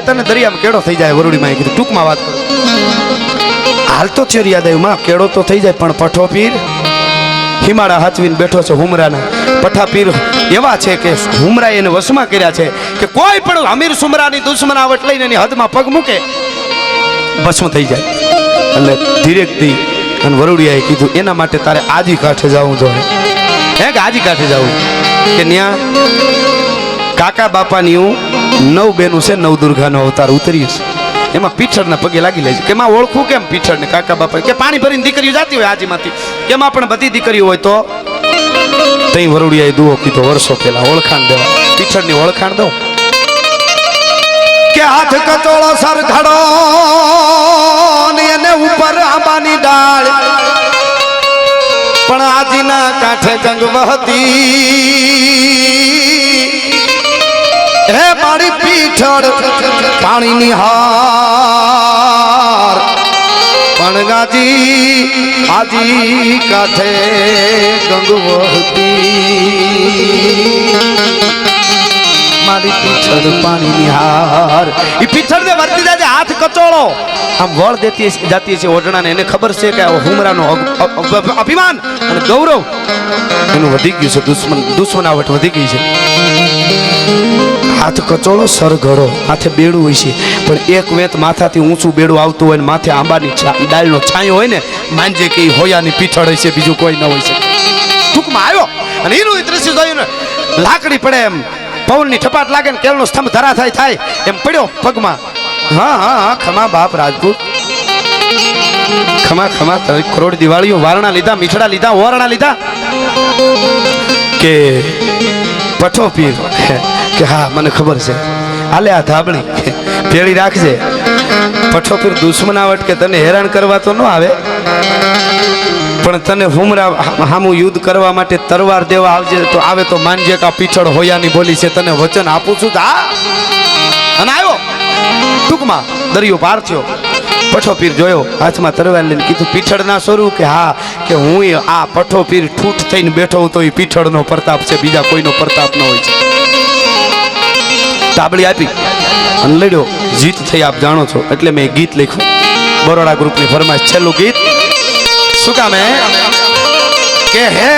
તને દરિયામાં કેળો થઈ જાય વરુડીમાં કીધું ટૂંકમાં વાત કરું હાલ તો થયો યાદ આવ્યું માં કેળો તો થઈ જાય પણ પઠો પીર હિમાળા હાચવીને બેઠો છે હુમરાના પઠા પીર એવા છે કે હુમરા એને વશમાં કર્યા છે કે કોઈ પણ અમીર સુમરાની દુશ્મનાવટ લઈને એની હદમાં પગ મૂકે ભસ્મ થઈ જાય એટલે ધીરેકથી અને વરુડિયાએ કીધું એના માટે તારે આજી કાંઠે જવું જોઈએ હે કે આજી કાંઠે જવું કે ત્યાં કાકા બાપાની હું નવ બેનું છે નવ દુર્ગાનો અવતાર ઉતર્યું છે એમાં પીઠળના પગે લાગી લે છે કે એમાં ઓળખું કેમ પીઠળ ને કાકા બાપા કે પાણી ભરીને દીકરીઓ જાતી હોય આજીમાંથી એમાં પણ બધી દીકરીઓ હોય તો તઈ વરુડિયાએ દુઓ કીધો વર્ષો પહેલા ઓળખાણ દેવા પીઠળની ઓળખાણ દઉં કે હાથ કચોળો સર ઘડો ને એને ઉપર આંબાની ડાળ પણ આજીના કાંઠે ગંગ વહતી હે મારી પીઠળ પાણીની હાર પણ ગાજી આજી કાંઠે ગંગ વહતી મારી પીઠળ પાણીની હાર એ પીઠળ ને વર્તી જાય હાથ કચોળો આમ વળ દેતી જાતી છે ઓઢણાને એને ખબર છે કે હુમરાનો અભિમાન અને ગૌરવ એનું વધી ગયું છે દુશ્મનાવટ વધી ગઈ છે હાથ કચોળો સર ઘડો હાથે બેડું હોય છે પણ એક વેત માથાથી ઊંચું બેડું આવતું હોય ને માથે આંબાની ડાળનો છાંયો હોય ને માંજે કે હોયાની પીઠળ હોય છે બીજું કોઈ ન હોય છે ટૂંકમાં આવ્યો અને એનું દ્રશ્ય જોયું ને લાકડી પડે એમ પવનની ઠપાટ લાગે ને કેળનો સ્તંભ ધરા થાય એમ પડ્યો પગમાં હા હા હા ખમા બાપ રાજપૂત ખમા કરોડ દિવાળીઓ વારણા લીધા મીઠડા લીધા ઓરણા લીધા કે પઠો પીર કે હા મને ખબર છે આલે આ ધાબળી પેળી રાખજે પઠો પીર દુશ્મનાવટ કે તને હેરાન કરવા તો ન આવે પણ તને હુમરા હામું યુદ્ધ કરવા માટે તરવાર દેવા આવજે તો આવે તો માનજે કે આ પીછળ હોયાની બોલી છે તને વચન આપું છું હા અને આવ્યો ટૂંકમાં દરિયો પાર થયો પઠો પીર જોયો હાથમાં તરવાર લઈને કીધું પીછળ ના સ્વરૂપ કે હા કે હું આ પઠો પીર ઠૂઠ થઈને બેઠો તો એ પીછળનો પ્રતાપ છે બીજા કોઈનો પ્રતાપ ન હોય છે તાબડી આપી અને લડ્યો જીત થઈ આપ જાણો છો એટલે મેં ગીત લખ્યું બરોડા ગ્રુપની ફરમાઈશ છેલ્લું ગીત શું કામ કે હે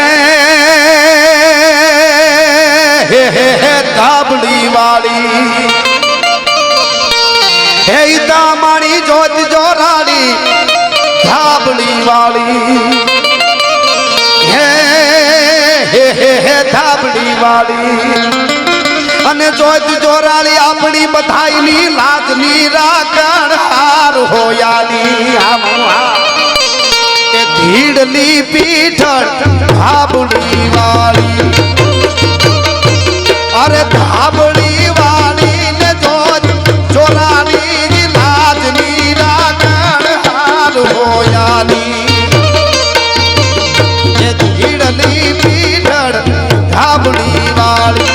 તાબડી વાળી હે તામાણી જોત જોરાડી તાબડી વાળી હે તાબડી વાળી અને જોત જોરાળી આપણી બધાઈની લાજની રાખણ હાર હોયાની કે ધીડલી પીઠળ ધાબડી વાળી અરે ધાબડી વાળી ને જોત જોરાળી લાજની રાખણ હાર હોયાની કે ધીડલી પીઠળ ધાબડી વાળી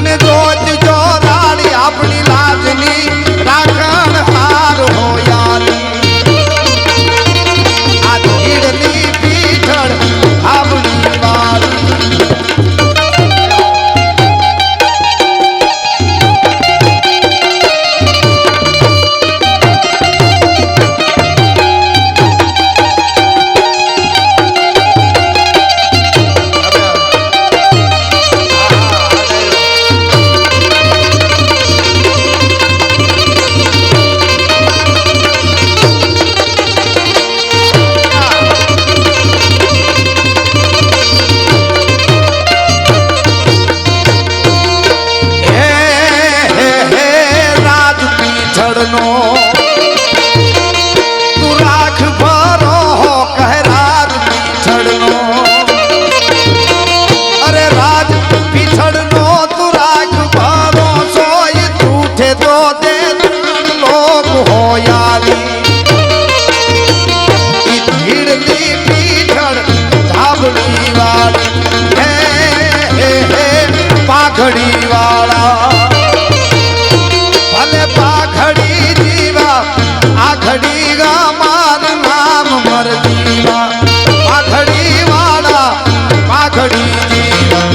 અને જોત જોરાડી આપણી લાજની રાખણ હાર હોયાલી આ ધીડની પીઠળ આપણી વાળી પાઘડી વાળા ભલે પાઘડી જીવા આઘડી ગા માર નામ મર જીવા પાઘડી વાળા પાઘડી જીવા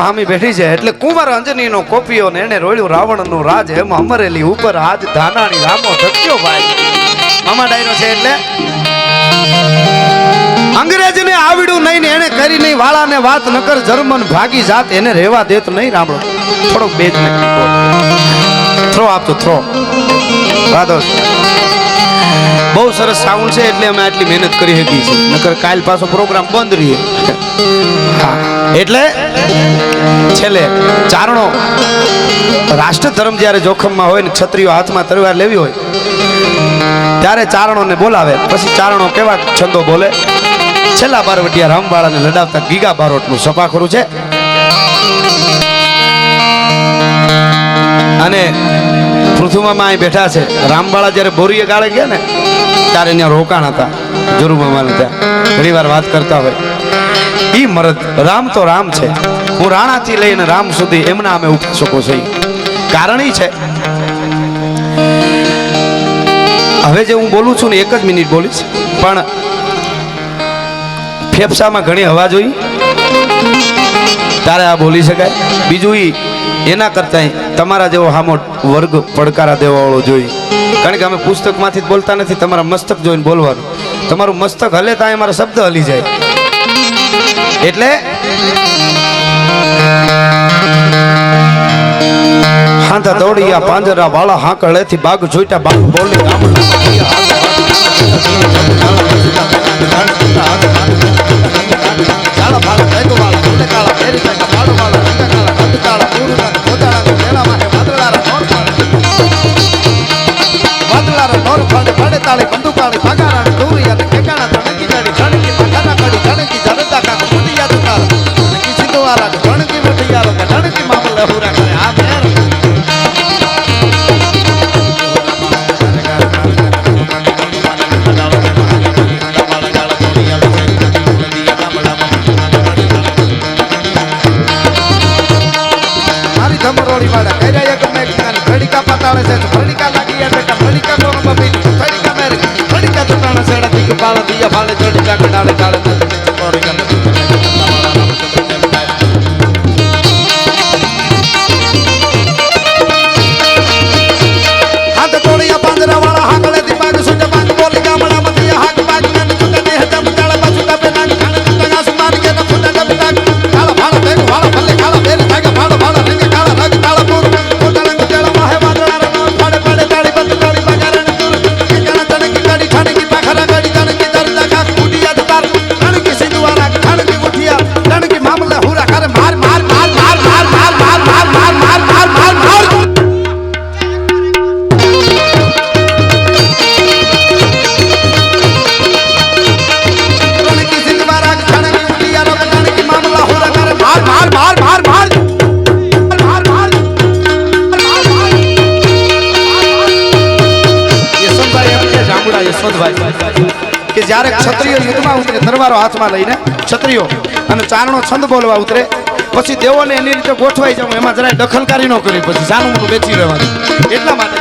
હામી બેઠી છે એટલે કુંવર અંજની નો કોપીઓ ને એને રોળ્યું રાવણ નું રાજ એમ અમરેલી ઉપર આજ ધાનાણી રામો ધક્યો ભાઈ મામા ડાયરો છે એટલે અંગ્રેજ ને આવડ્યું નહીં ને એને કરી નહીં વાળા ને વાત ન કર જર્મન ભાગી જાત એને રહેવા દેત નહીં રામડો થોડોક બેજ ને થ્રો આપતો થ્રો રાધો બહુ સરસ સાઉન્ડ છે એટલે અમે આટલી મહેનત કરી શકી છીએ, નકર કાલ પાછો પ્રોગ્રામ બંધ રહીએ. હા, એટલે છેલ્લે ચારણો રાષ્ટ્ર ધર્મ જ્યારે જોખમમાં હોય ને ક્ષત્રિયો હાથમાં તલવાર લેવી હોય ત્યારે ચારણોને બોલાવે. પછી ચારણો કેવા છંદો બોલે. છેલ્લા બારવટિયા રામવાળાને લડાવતા ગીગા બારોટનું સપાખરું છે. અને પૃથુમામાં અહીં બેઠા છે. રામવાળા જ્યારે બોરીએ ગાળે ગયા ને ત્યારે અહીંયા રોકાણ હતા જરુમામાને ત્યાં. ઘણી વાર વાત કરતા હોય ઈ મરદ રામ તો રામ છે. હું રાણાથી લઈને રામ સુધી એમના અમે ઉપાસકો છે. કારણ ઈ છે, હવે જે હું બોલું છું ને 1 જ મિનિટ બોલીશ, પણ ફેફસામાં ઘણી હવા જોઈ તારે આ બોલી શકાય. બીજું ઈ એના કરતા તમારા જેવો હામો વર્ગ પડકારા દેવાવાળો જોઈ. કારણ કે અમે પુસ્તકમાંથી જ બોલતા નથી, તમારા મસ્તક જોઈને બોલવાનું. તમારું મસ્તક હલે ત્યાં મારા શબ્દ હલી જાય. એટલે હાંધા દોડિયા પાંજરા વાળા હાંકળેથી બાગ જોઈતા બાગ બોલી કે જ્યારે ક્ષત્રિયો યુદ્ધમાં ઉતરે તલવારો હાથમાં લઈને ક્ષત્રિયો અને ચારણો છંદ બોલવા ઉતરે પછી દેવોને એની રીતે ગોઠવાઈ જવું, એમાં જરાય દખલકારી ન કરવી, પછી સાનું મોટું બેસી રહેવાનું. એટલા માટે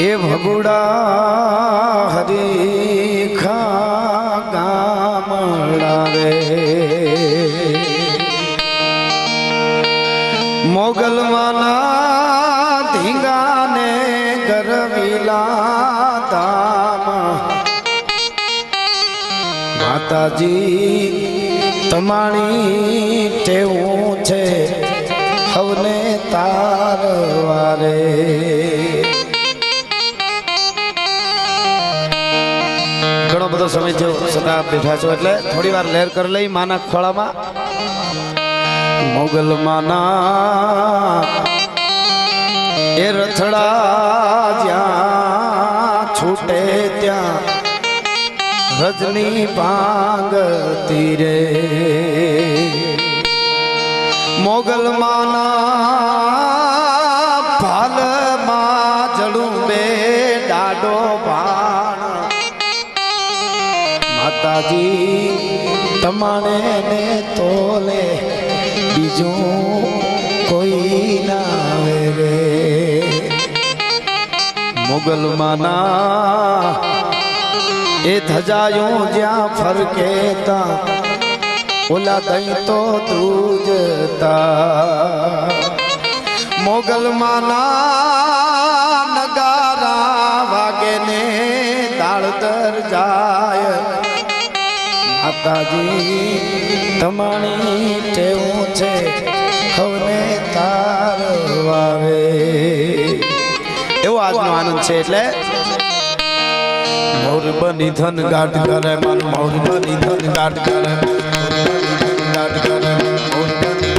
એ ભગુડા હરીખા ગામડા રે મોગલવાના ધીંગાને ગરવીલા ધામ માતાજી તમારી ટેવું છે હવને તારવારે. ઘણો બધો સમય થયો સદા બેઠા છો એટલે થોડી વાર લહેર કરી લઈ માના ખોળામાં. મોગલ માના એ રથડા જ્યાં છૂટે ત્યાં રજની ભાંગતી રે. મોગલ માના ભાલમાં જડું બે ડાડો ભા માતાજી તમારે ને તોલે બીજું કોઈ ના આવે રે મુગલ માના એ ધજાયું જ્યાં ફરકે તા ઓલા દઈ તો ધ્રુજતા મોગલ માના નગારા વાગે ને દાળદર જાય માતાજી તમારી ટેવું છે ખવને તારવાવે એવો આજનો આનંદ છે એટલે મોર બની ધન ગાઢ કરે મન મોર બની ધન ગાઢ કરે ગાઢ કરે મોર બની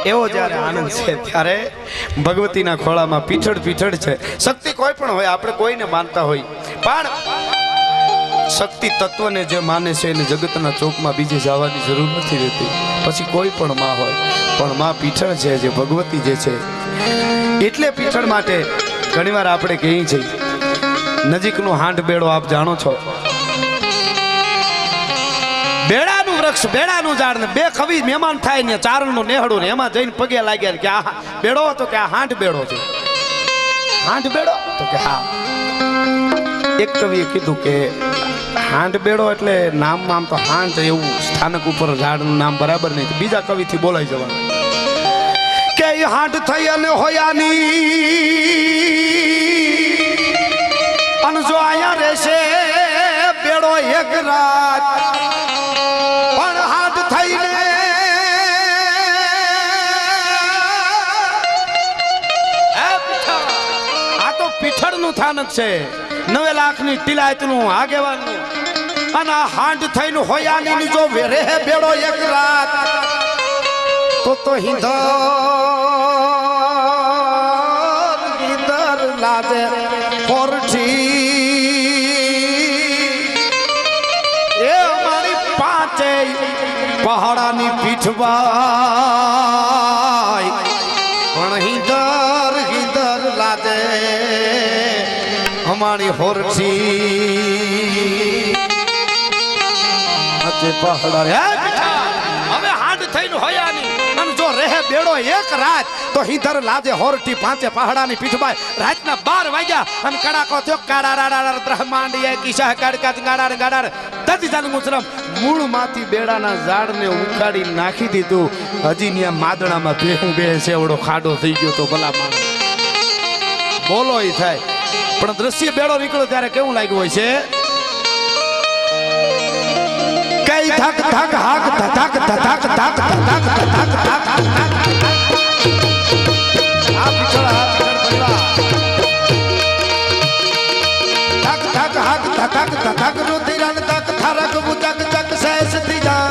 એવો જ્યારે આનંદ છે ત્યારે ભગવતીના ખોળામાં પીઠળ પીઠળ છે. શક્તિ કોઈ પણ હોય, આપણે કોઈને માનતા હોય, પણ શક્તિ તત્વને જે માને છે એને જગતના ચોકમાં બીજે જવાની જરૂર નથી રહેતી. પછી કોઈ પણ માં હોય, પણ માં પીઠળ છે, જે ભગવતી જે છે. એટલે પીઠળ માટે ઘણીવાર આપણે કહીએ છીએ નજીકનો હાંડ બેડો આપ જાણો છો, બેડાનું વૃક્ષ, બેડાનું ઝાડ ને બે કવિ મહેમાન થાય ને ચારણનું નેહડું ને એમાં જઈને પગે લાગ્યા કે આ બેડો તો કે આ હાંડ બેડો છે. હાંડ બેડો તો કે હા. એક કવિએ કીધું કે હાંડ બેડો એટલે નામમાં આમ તો હાંડ એવું સ્થાનક ઉપર ઝાડનું નામ બરાબર નહીં, બીજા કવિથી બોલાઈ જવાનું. કે હાટ થઈ અને હોયાની અને જો આયા રહેશે બેડો એક રાત પણ હાટ થઈને આ તો પીઠળનું થાનક છે 9 લાખની ટિલાયતનું આગેવાનનું અને આ હાટ થઈને હોયાની જો વેરે બેડો એક રાત તો હિંદર લાજે પોરઠી એ મારી પાંચે પહાડાની પીઠવાય પણ હિંદર લાજે અમારી હોરઠી આજે પહાડા હવે હાડ થઈને હોયા ની જો રહે બેડો એક રાત તો હિંદર લાજે હોરઠી પાંચે પહાડાની પીઠમાં રાતના 12 વાગ્યા અને કડાકો થયો કાડારાડા બ્રહ્માંડીએ કિશા કડકા ગાડાર ગાડાર તદી જાન મુસલમ મૂળમાંથી બેડાના ઝાડને ઉખાડી નાખી દીધું હજી ને માદણામાં ભેહું બે સેવડો ખાડો થઈ ગયો તો ભલા માણસ બોલો ઈ થાય પણ દ્રશ્ય બેડો નીકળ્યો ત્યારે કેવું લાગ્યું હોય છે કઈ ધક ધક હાક ધક ધક ધક ધક ધક આ પીછળ પરિવાર ધક ધક હાક ધક ધક રોતી રન ધક થરક બુજક જક સહેસ ત્રીજા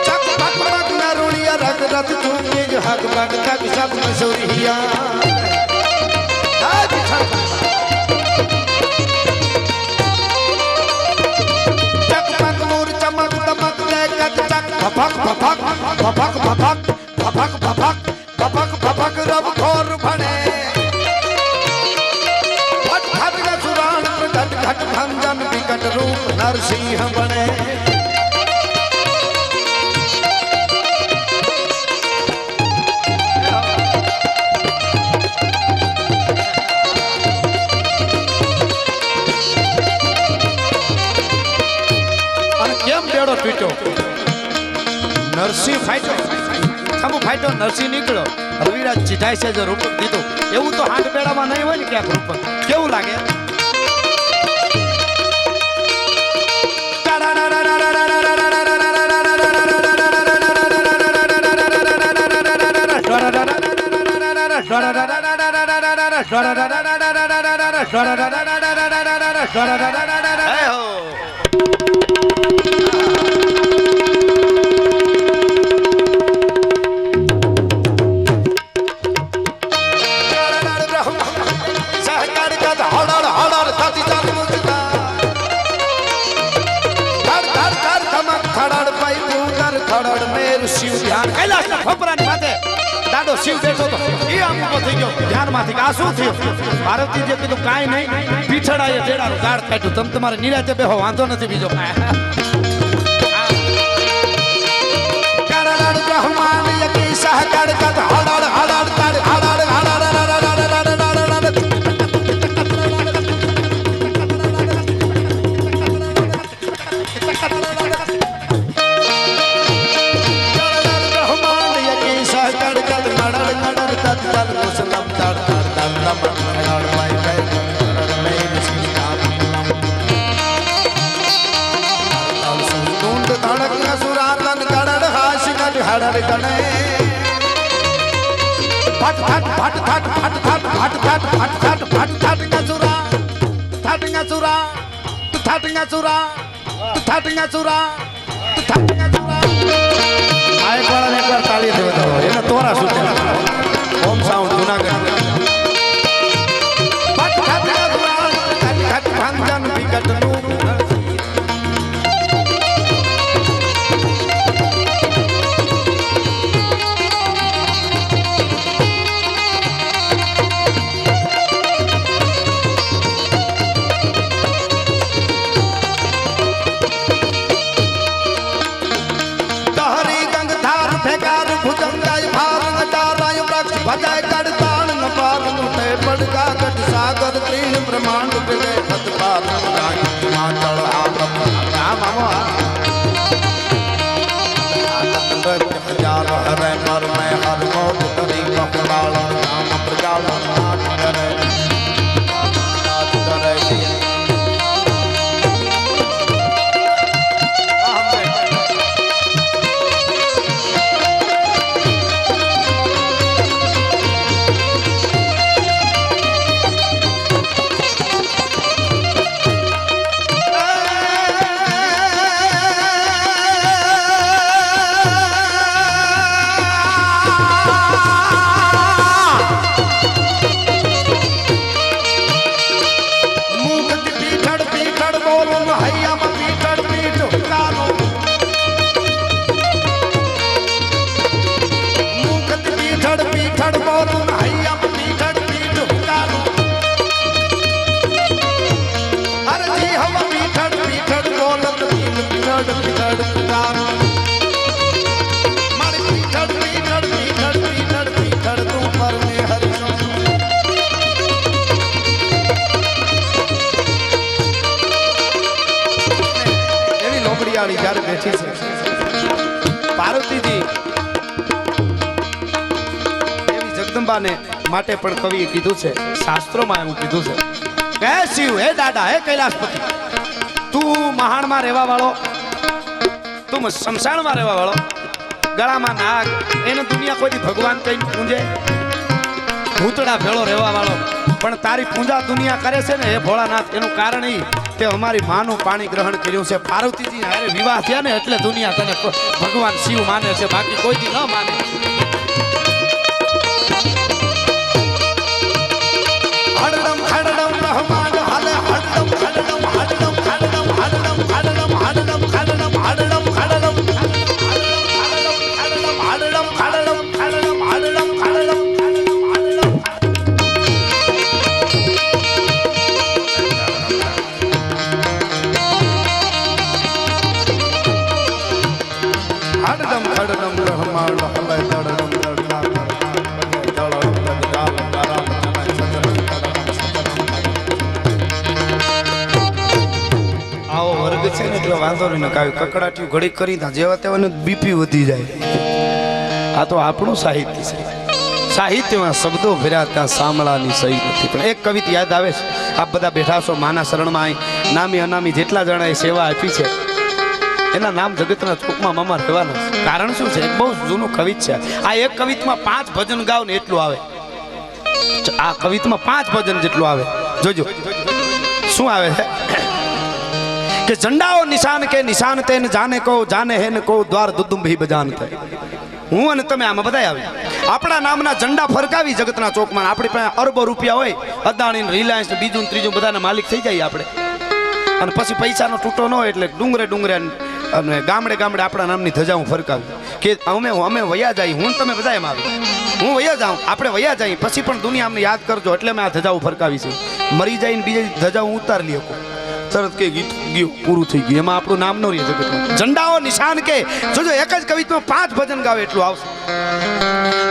ચક પક પક નરુણિયા રગ રત ચૂકે જ હક પગ ધક સબ મસોરિયા આ પીછળ भपक भपक भपक भपक भपक भपक भपक भपक रब खोर भणे भट भट सुराण घट घट भंजन विकट रूप नरसिंह बने અને કેમ બેડો પીટો નરસિંહ ફાઈટો થમુ ફાઈટો નરસિંહ નીકળ્યો રવિરાજ ચીઠાઈ છે જો રૂપક દીધું એવું તો હાથ બેડામાં નહીં હોય ને ક્યાંક રૂપક કેવું લાગે શિવ ધ્યાન કૈલાસના ખોપરાની માથે દાદો શિવ બેઠો તો એ આમ ઉભો થઈ ગયો ધ્યાનમાંથી કે આ શું થયું પાર્વતીજીએ કીધું કાંઈ નહીં પીછડાએ જેડાનું ગાઢ કાઢ્યું તમે તમારે નિરાતે બેહો વાંધો નથી બીજો કારણાડ બ્રહ્માંડ યકી સહકડ કદ હડાડ હડાડ કડ હડાડ હડાડ भजाय कर ताण न पार नुटे पड़गा गट सागर तीन ब्रह्मांड बिले खत पार रानी हिमाचल आलम राम मामा हजार हरे मर બેઠી છે પાર્વતીજી એવી જગદંબાને માટે પણ કવિએ કીધું છે, શાસ્ત્રોમાં એવું કીધું છે કે હે શિવ, હે દાદા, હે કૈલાસપતિ, તું મહાણમાં રહેવા વાળો, તું શમશાનમાં રહેવા વાળો, ગળામાં નાગ, એને દુનિયા કોઈ ભગવાન કઈ પૂંજે, ભૂતડા ભેળો રહેવા વાળો, પણ તારી પૂજા દુનિયા કરે છે ને હે ભોળાનાથ, એનું કારણ ઈ તે અમારી માનું પાણી ગ્રહણ કર્યું છે. પાર્વતીજી હારે વિવાહ થયા ને એટલે દુનિયા તને ભગવાન શિવ માને છે, બાકી કોઈથી ન માને. હડડમ હડડમ રહમાન હાલે હડડમ હડડમ હડડમ હડડમ હડડમ હડડમ હડડમ હડડમ હડડમ હડડમ હડડમ હડડમ હડડમ હડડમ હડડમ હડડમ હડડમ રહમાણ હલે દડડમ દડડા આવો વર્ગ છે ને એટલે વાંધો નહીં, કાવ્ય કકડાટીયું ઘડી કરી જેવા તેવાનું બીપી વધી જાય. આ તો આપણું સાહિત્ય છે, સાહિત્યમાં શબ્દો ભર્યા ત્યાં સાંભળાની સહી નથી. પણ એક કવિતા યાદ આવે છે, આપ બધા બેઠા છો માના શરણમાં, અહીં નામી અનામી જેટલા જણાએ સેવા આપી છે એના નામ જગતના ચોકમાં મામા રહેવાના છે. કારણ શું છે? એક બહુ જૂનું કવિત છે. આ એક કવિતમાં 5 ભજન ગાવ ને એટલું આવે. આ કવિતમાં 5 ભજન જેટલું આવે. જોજો શું આવે છે કે ઝંડાઓ નિશાન કે નિશાન તે જાને કહો જાને હે ને કહો દ્વાર દુદુંભી બજાનતે. હું અને તમે આમાં બધા આવી આપણા નામના ઝંડા ફરકાવી જગતના ચોકમાં. આપણી પાસે અરબો રૂપિયા હોય, અદાણી, રિલાયન્સ, બીજું ત્રીજું બધાના માલિક થઈ જાય આપણે, અને પછી પૈસાનો તૂટો ન હોય એટલે ડુંગરે ડુંગરે અને ગામડે ગામડે આપણા નામની ધજાઓ ફરકાવી કે અમે વયા જાય. હું તમે બધા એમ આવી, હું વયા જાઉં, આપણે વયા જઈએ, પછી પણ દુનિયા અમને યાદ કરજો, એટલે મેં આ ધજાઓ ફરકાવી છે. મરી જઈને બીજી ધજાઓ ઉતારી લે તરત કે ગીત ગયું પૂરું થઈ ગયું, એમાં આપણું નામ ન રહે જગતમાં. ઝંડાઓ નિશાન કે જોજો એક જ કવિતામાં 5 ભજન ગાવે એટલું આવશે.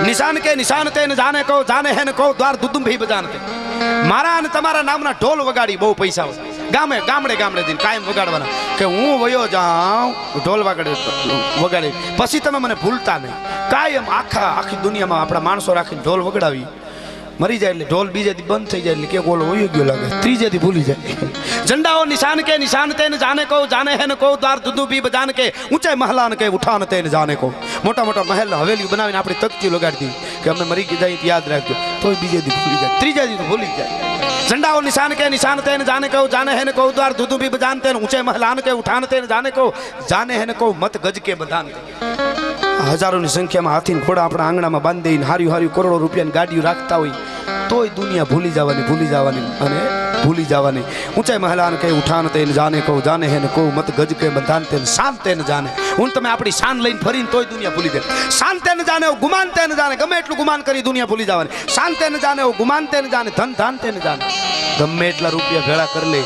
નિશાન કે નિશાન તે જાને કહો જાને હે ને કહો દ્વાર દુદુંભી બજાનતે. મારા અને તમારા નામના ઢોલ વગાડી બહુ પૈસા હોય, ગામે ગામડે ગામડે જઈને કાયમ વગાડવાના કે હું વયો જાઉં ઢોલ વગાડે પછી તમે મને ભૂલતા નહીં. કાયમ આખી દુનિયામાં આપણા માણસો રાખીને ઢોલ વગાડાવી, મરી જાય એટલે ઢોલ બીજે દી બંધ થઈ જાય એટલે કે ઓલો વયો ગયો લાગે, ત્રીજે દી ભૂલી જાય. ઝંડાઓ નિશાન કે નિશાન તે જાને કહો જાને હે ને કહો દ્વાર દુદુંભી બજાન કે ઊંચાઈ મહલાન કે ઉઠાન તે જાને કહો. મોટા મોટા મહેલ હવેલી બનાવીને આપણી તકતી લગાડી દી કે અમે મરી જાય યાદ રાખજો, તોય બીજે દી ભૂલી જાય, ત્રીજે દી તો ભૂલી જાય. ઝંડાઓ નિશાન કે નિશાન તે જાને કહો જાને હે ને કહો દ્વાર દુદુંભી બજાન તે ઊંચાઈ મહલાન કે ઉઠાન તે જાને કહો જાને હે ને કહો મત ગજ કે બધાન. હજારોની સંખ્યામાં હાથી ઘોડા આપણા આંગણામાં બાંધીને હાર્યું કરોડો રૂપિયાની ગાડીઓ રાખતા હોય તોય દુનિયા ભૂલી જવાની અને ભૂલી જવાની. ઊંચાઈ મહલાન કે ઉઠાન તે જાને કહો જાને હે ને કહો મત ગજ કે બંધાન તે શાન તે જાને. હું તમે આપણી શાન લઈને ફરીને તોય દુનિયા ભૂલી જાય. શાન તે જાને ગુમાન તે જાને, ગમે એટલું ગુમાન કરી દુનિયા ભૂલી જવાની. શાન તે જાને ગુમાન તે જાને, ધન ધાન તે જાને. ગમે એટલા રૂપિયા ભેળા કરી લે.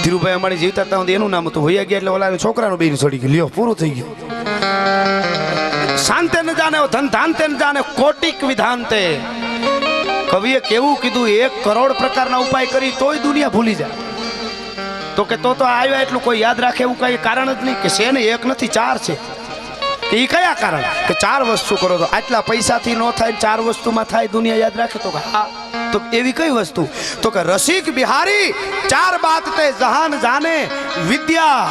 ધીરુભાઈ અમારી જીવતા હતા એનું નામ હતું, હોયા ગયા એટલે ઓલા છોકરાનું બેન છોડી ગયું, લ્યો પૂરું થઈ ગયું. શાન તે જાને ધન ધાન તે જાને કોટિક વિધાન તે. કવિએ કેવું કીધું, 1 કરોડ પ્રકારના ઉપાય કરી તોય દુનિયા ભૂલી જાય. તો કે તો આવ્યા એટલું કોઈ યાદ રાખે એવું કઈ કારણ જ નહીં કે છે ને 1 નથી 4 છે. કે એ કયા કારણ કે 4 વસ્તુ કરો તો આટલા પૈસાથી ન થાય, 4 વસ્તુમાં થાય દુનિયા યાદ રાખે. તો હા, તો એવી કઈ વસ્તુ? તો કે રસિક બિહારી 4 બાત તે જહાન જાને વિદ્યા.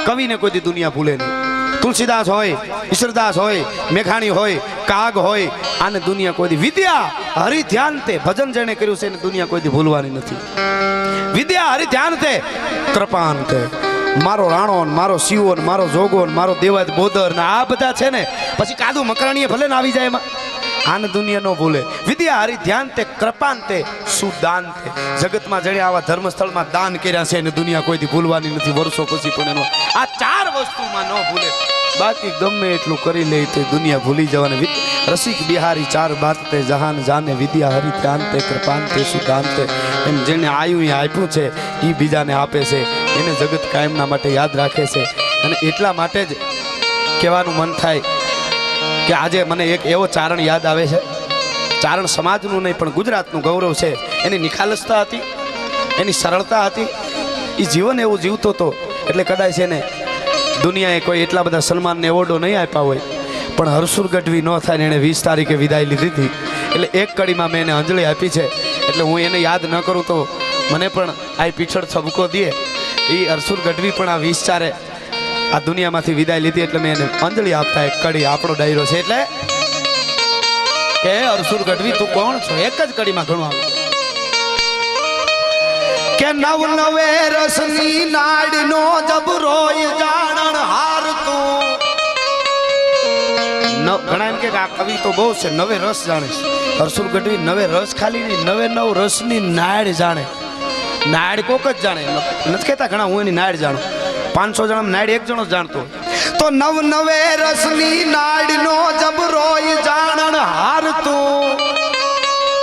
કવિને કોઈ દુનિયા ભૂલે નહીં. તુલસીદાસ હોય, ઈશ્વરદાસ હોય, મેઘાણી હોય, કાગ હોય, આને દુનિયા કોઈ વિદ્યા હરિ ધ્યાન તે ભજન જેને કર્યું છે એને દુનિયા કોઈ ભૂલવાની નથી. વિદ્યા હરિ ધ્યાન તે કૃપાન તે. મારો રાણો, મારો શિવો, મારો જોગો, મારો દેવાદ બોદર ને આ બધા છે ને પછી કાદુ મકરાણીએ ભલે ને આવી જાય એમાં, આને દુનિયા ન ભૂલે. વિદ્યા હરિ ધ્યાન તે કૃપાન તે સુદાન તે. જગતમાં જેણે આવા ધર્મસ્થળમાં દાન કર્યા છે એને દુનિયા કોઈથી ભૂલવાની નથી વર્ષો પછી પણ એનો આ 4 વસ્તુમાં ન ભૂલે. બાકી ગમે એટલું કરી લે તો દુનિયા ભૂલી જવાની. રસિક બિહારી 4 બાત તે જહાન જાને વિદ્યા હરિ ધ્યાન તે કૃપાન તે સુદાન તે. એમ જેને આપ્યું છે એ બીજાને આપે છે, એને જગત કાયમના માટે યાદ રાખે છે. અને એટલા માટે જ કહેવાનું મન થાય કે આજે મને એક એવો ચારણ યાદ આવે છે. ચારણ સમાજનું નહીં પણ ગુજરાતનું ગૌરવ છે. એની નિખાલસતા હતી, એની સરળતા હતી, એ જીવન એવું જીવતો હતો એટલે કદાચ એને દુનિયાએ કોઈ એટલા બધા સન્માનને એવોર્ડો નહીં આપ્યા હોય, પણ હરસુર ગઢવી ન થાય ને એણે 20 તારીખે વિદાય લીધી હતી, એટલે એક કડીમાં મેં એને અંજલિ આપી છે. એટલે હું એને યાદ ન કરું તો મને પણ આ પીછળ છબકો દે. એ હરસુર ગઢવી પણ આ 20 આ દુનિયામાંથી વિદાય લીધી, એટલે મેં એને અંજલિ આપતા એક કડી આપણો ડાયરો છે. એટલે કે હરસુર ગઢવી તું કોણ છો, એક જ કડીમાં ઘણું આવે કે નવ નવે રસની નાડનો જબરોય જાણણ હાર તું. ઘણા એમ કે આ કવિ તો બહુ છે, નવે રસ જાણે છે. હરસુર ગઢવી નવે રસ ખાલી નહીં, નવે નવ રસની નાડ જાણે. નાડ કોક જ જાણે, નથી કહેતા ઘણા હું એની નાડ જાણું. 500 જણા નાડ એક જણો જ જાણતો. તો નવ નવે રસની નાડનો જબરોય જાણણ હાર તું.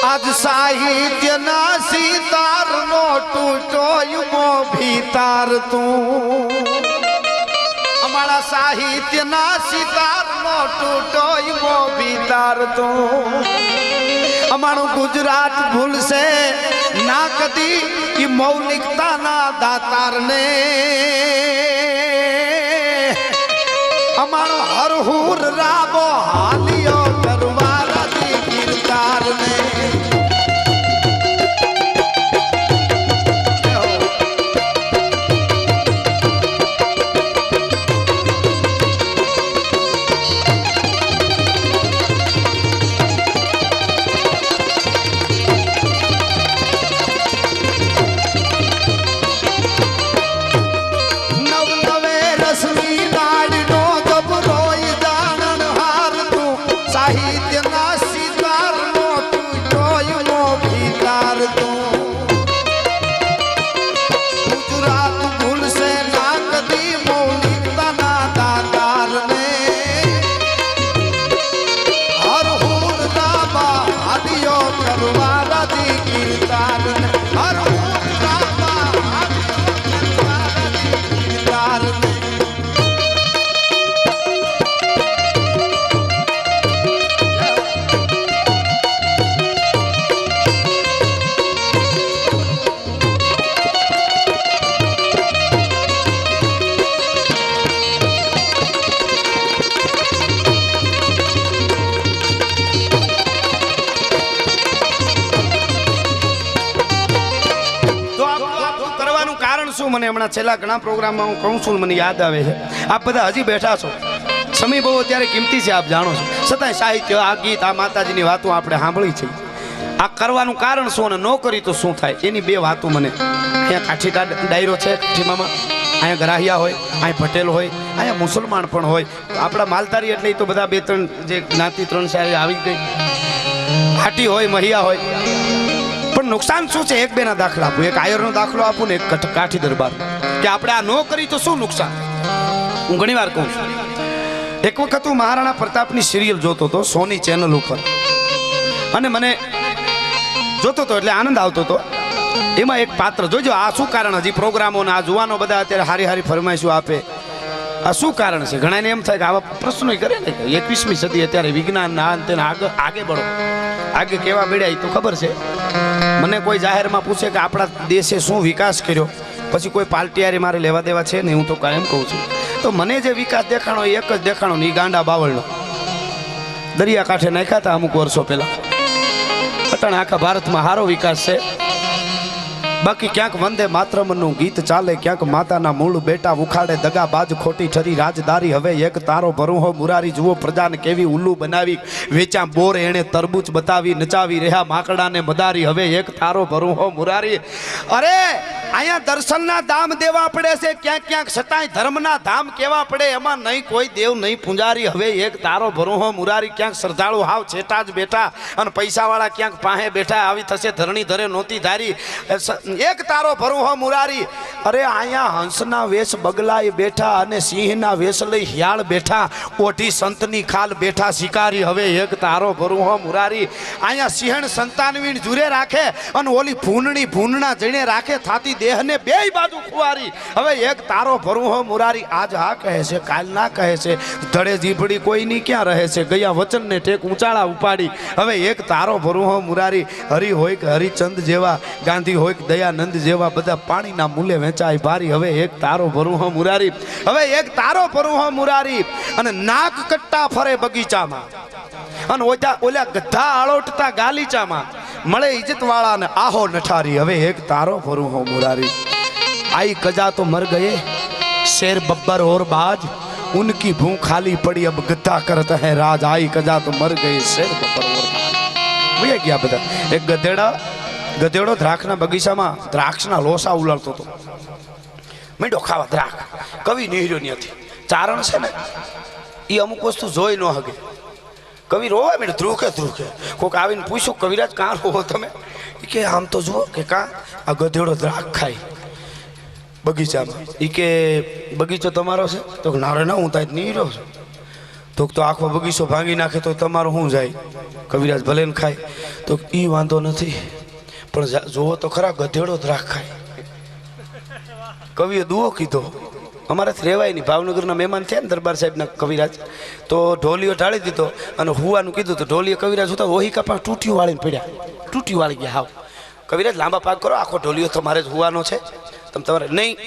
આજ સાહિત્યના સિતારનો તૂટોય ભીતાર તું. અમારા સાહિત્યના સિતારનો તૂટોય ભીતાર તું. અમારું ગુજરાત ભૂલશે ના કદી ઈ મૌલિકતાના દાતારને. અમારો હરહુર રાબો હાલિયો કરવારાથી ગીરધારને. મને હમણાં છેલ્લા ઘણા પ્રોગ્રામમાં હું કહું છું, મને યાદ આવે છે. આપ બધા હજી બેઠા છો, સમય બહુ અત્યારે કિંમતી છે, આપ જાણો છો. છતાંય સાહિત્ય, આ ગીત, આ માતાજીની વાતો આપણે સાંભળી છે. આ કરવાનું કારણ શું અને ન કરી તો શું થાય, એની બે વાતો મને. અહીંયા કાઠી ડાયરો છે કાઠીમાં, અહીંયા ગરાહિયા હોય, અહીંયા પટેલ હોય, અહીંયા મુસલમાન પણ હોય. આપણા માલધારી એટલે એ તો બધા 2-3 જે જ્ઞાતિ 3-4 આવી ગઈ. હાટી હોય, મહિયા હોય. પણ નુકસાન શું છે, એક બેના દાખલા આપું. એક આયરનો દાખલો આપું ને એક કાઠી દરબાર. કે આપણે આ ન કરી તો શું નુકસાન. હું ઘણી વાર કહું છું. એક વખત હું મહારાણા પ્રતાપની સિરિયલ જોતો હતો સોની ચેનલ ઉપર, અને મને જોતો હતો એટલે આનંદ આવતો હતો. એમાં એક પાત્ર જોજો, આ શું કારણ. હજી પ્રોગ્રામો આ જુવાનો બધા અત્યારે હારી હારી ફરમાઈશો આપે, આ શું કારણ છે. ઘણાને એમ થાય કે આવા પ્રશ્નો કરે ને, 21મી સદી અત્યારે વિજ્ઞાનના અંતે આગે બળો. આગે કેવા મળ્યા એ તો ખબર છે. મને કોઈ જાહેરમાં પૂછે કે આપણા દેશે શું વિકાસ કર્યો, પછી કોઈ પાર્ટીયારે મારે લેવા દેવા છે ને, હું તો કાયમ કહું છું. તો મને જે વિકાસ દેખાણો એક જ દેખાણો ને, એ ગાંડા બાવળનો. દરિયા કાંઠે નાખ્યા હતા અમુક વર્ષો પહેલા. અટાણે આખા ભારતમાં સારો વિકાસ છે. બાકી ક્યાંક વંદે માતરમનું ગીત ચાલે, ક્યાંક માતાના મૂળ બેટા ઉખાડે દગા બાજ ખોટી ઠરી રાજદારી. હવે એક તારો ભરુહો મુરારી, જુઓ પ્રજાને કેવી ઉલ્લુ બનાવી. વેચા બોર એણે તરબૂચ બતાવી, નચાવી રહ્યા માકડાને મદારી. હવે એક તારો ભરુહો મુરારી. અરે અહીંયા દર્શનના ધામ દેવા પડે છે ક્યાંક ક્યાંક, છતાંય ધર્મના ધામ કેવા પડે. એમાં નહીં કોઈ દેવ નહીં પૂંજારી. હવે એક તારો ભરુહો મુરારી. ક્યાંક શ્રદ્ધાળુ હાવ છેટા જ બેઠા, અને પૈસાવાળા ક્યાંક પાસે બેઠા. આવી થશે ધરણી ધરે નહોતી ધારી. એક તારો ભરુહો મુરારી. અરે અહીંયા હંસના વેશ બગલાય બેઠા, અને સિંહના વેશ લઈ હિયાળ બેઠા. ઓઢી સંતની ખાલ બેઠા શિકારી. હવે એક તારો ભરુહો મુરારી. અહીંયા સિંહણ સંતાનવીણ જુરે રાખે, અને ઓલી ભૂનણા જઈને રાખે. થાતી દેહને બેય બાજુ ખુવારી. હવે એક તારો ભરુહો મુરારી. આજ હા કહે છે, કાલ ના કહે છે. ધડે જીભડી કોઈની ક્યાં રહે છે, ગયા વચનને ટેક ઊંચાળા ઉપાડી. હવે એક તારો ભરુહો મુરારી. હરિ હોય કે હરિચંદ જેવા, ગાંધી હોય કે દયા દયાનંદ જેવા બધા પાણીના મૂલે વેચાય ભારી. હવે એક તારો ભરું હો મુરારી, હવે એક તારો ભરું હો મુરારી. અને નાક કટ્ટા ફરે બગીચામાં, અને ઓલા ગધા આળોટતા ગાલીચામાં, મળે ઇજ્જત વાળા ને આહો નઠારી. હવે એક તારો ભરું હો મુરારી. आई कजा तो मर गए शेर बब्बर और बाज, उनकी भूख खाली पड़ी अब गद्दा करता है राज. आई कजा तो मर गए शेर बब्बर और बाज. भैया क्या बता, एक गधेड़ो द्राक्षના બગીચામાં દ્રાક્ષના લોસા ઉલાળતો હતો. મેંડો ખાવા દ્રાક્ષ. કવિ નિહર્યો નથી. ચારણ છે ને એ અમુક વસ્તુ જોઈ ન હગે. કવિ રોવા મેં ધ્રુકે કોઈક આવીને પૂછ્યું, કવિરાજ કાં રોવો તમે? કે આમ તો જુઓ કે કાં આ ગધેડો દ્રાક્ષ ખાય બગીચામાં. એ કે બગીચો તમારો છે? તો નારે ના, હું ત્યાં નહીં રહ્યો છું. તો આખો બગીચો ભાંગી નાખે તો તમારો શું જાય? કવિરાજ ભલે ને ખાય. તો એ વાંધો નથી, પણ જુઓ તો ખરા ગધેડો દ્રાક્ષ ખાય. કવિએ દુઓ કીધો. અમારે રહેવાય નહીં. ભાવનગરના મહેમાન થયા ને દરબાર સાહેબના કવિરાજ, તો ઢોલીઓ ઢાળી દીધો અને હુવાનું કીધું. તો ઢોલીએ કવિરાજ હતા ઓહી કપા તૂટીઓ વાળીને પડ્યા. તૂટી વાળી ગયા. હાવ કવિરાજ લાંબા પાક કરો, આખો ઢોલીઓ તમારે જ હુવાનો છે, તમારે નહીં.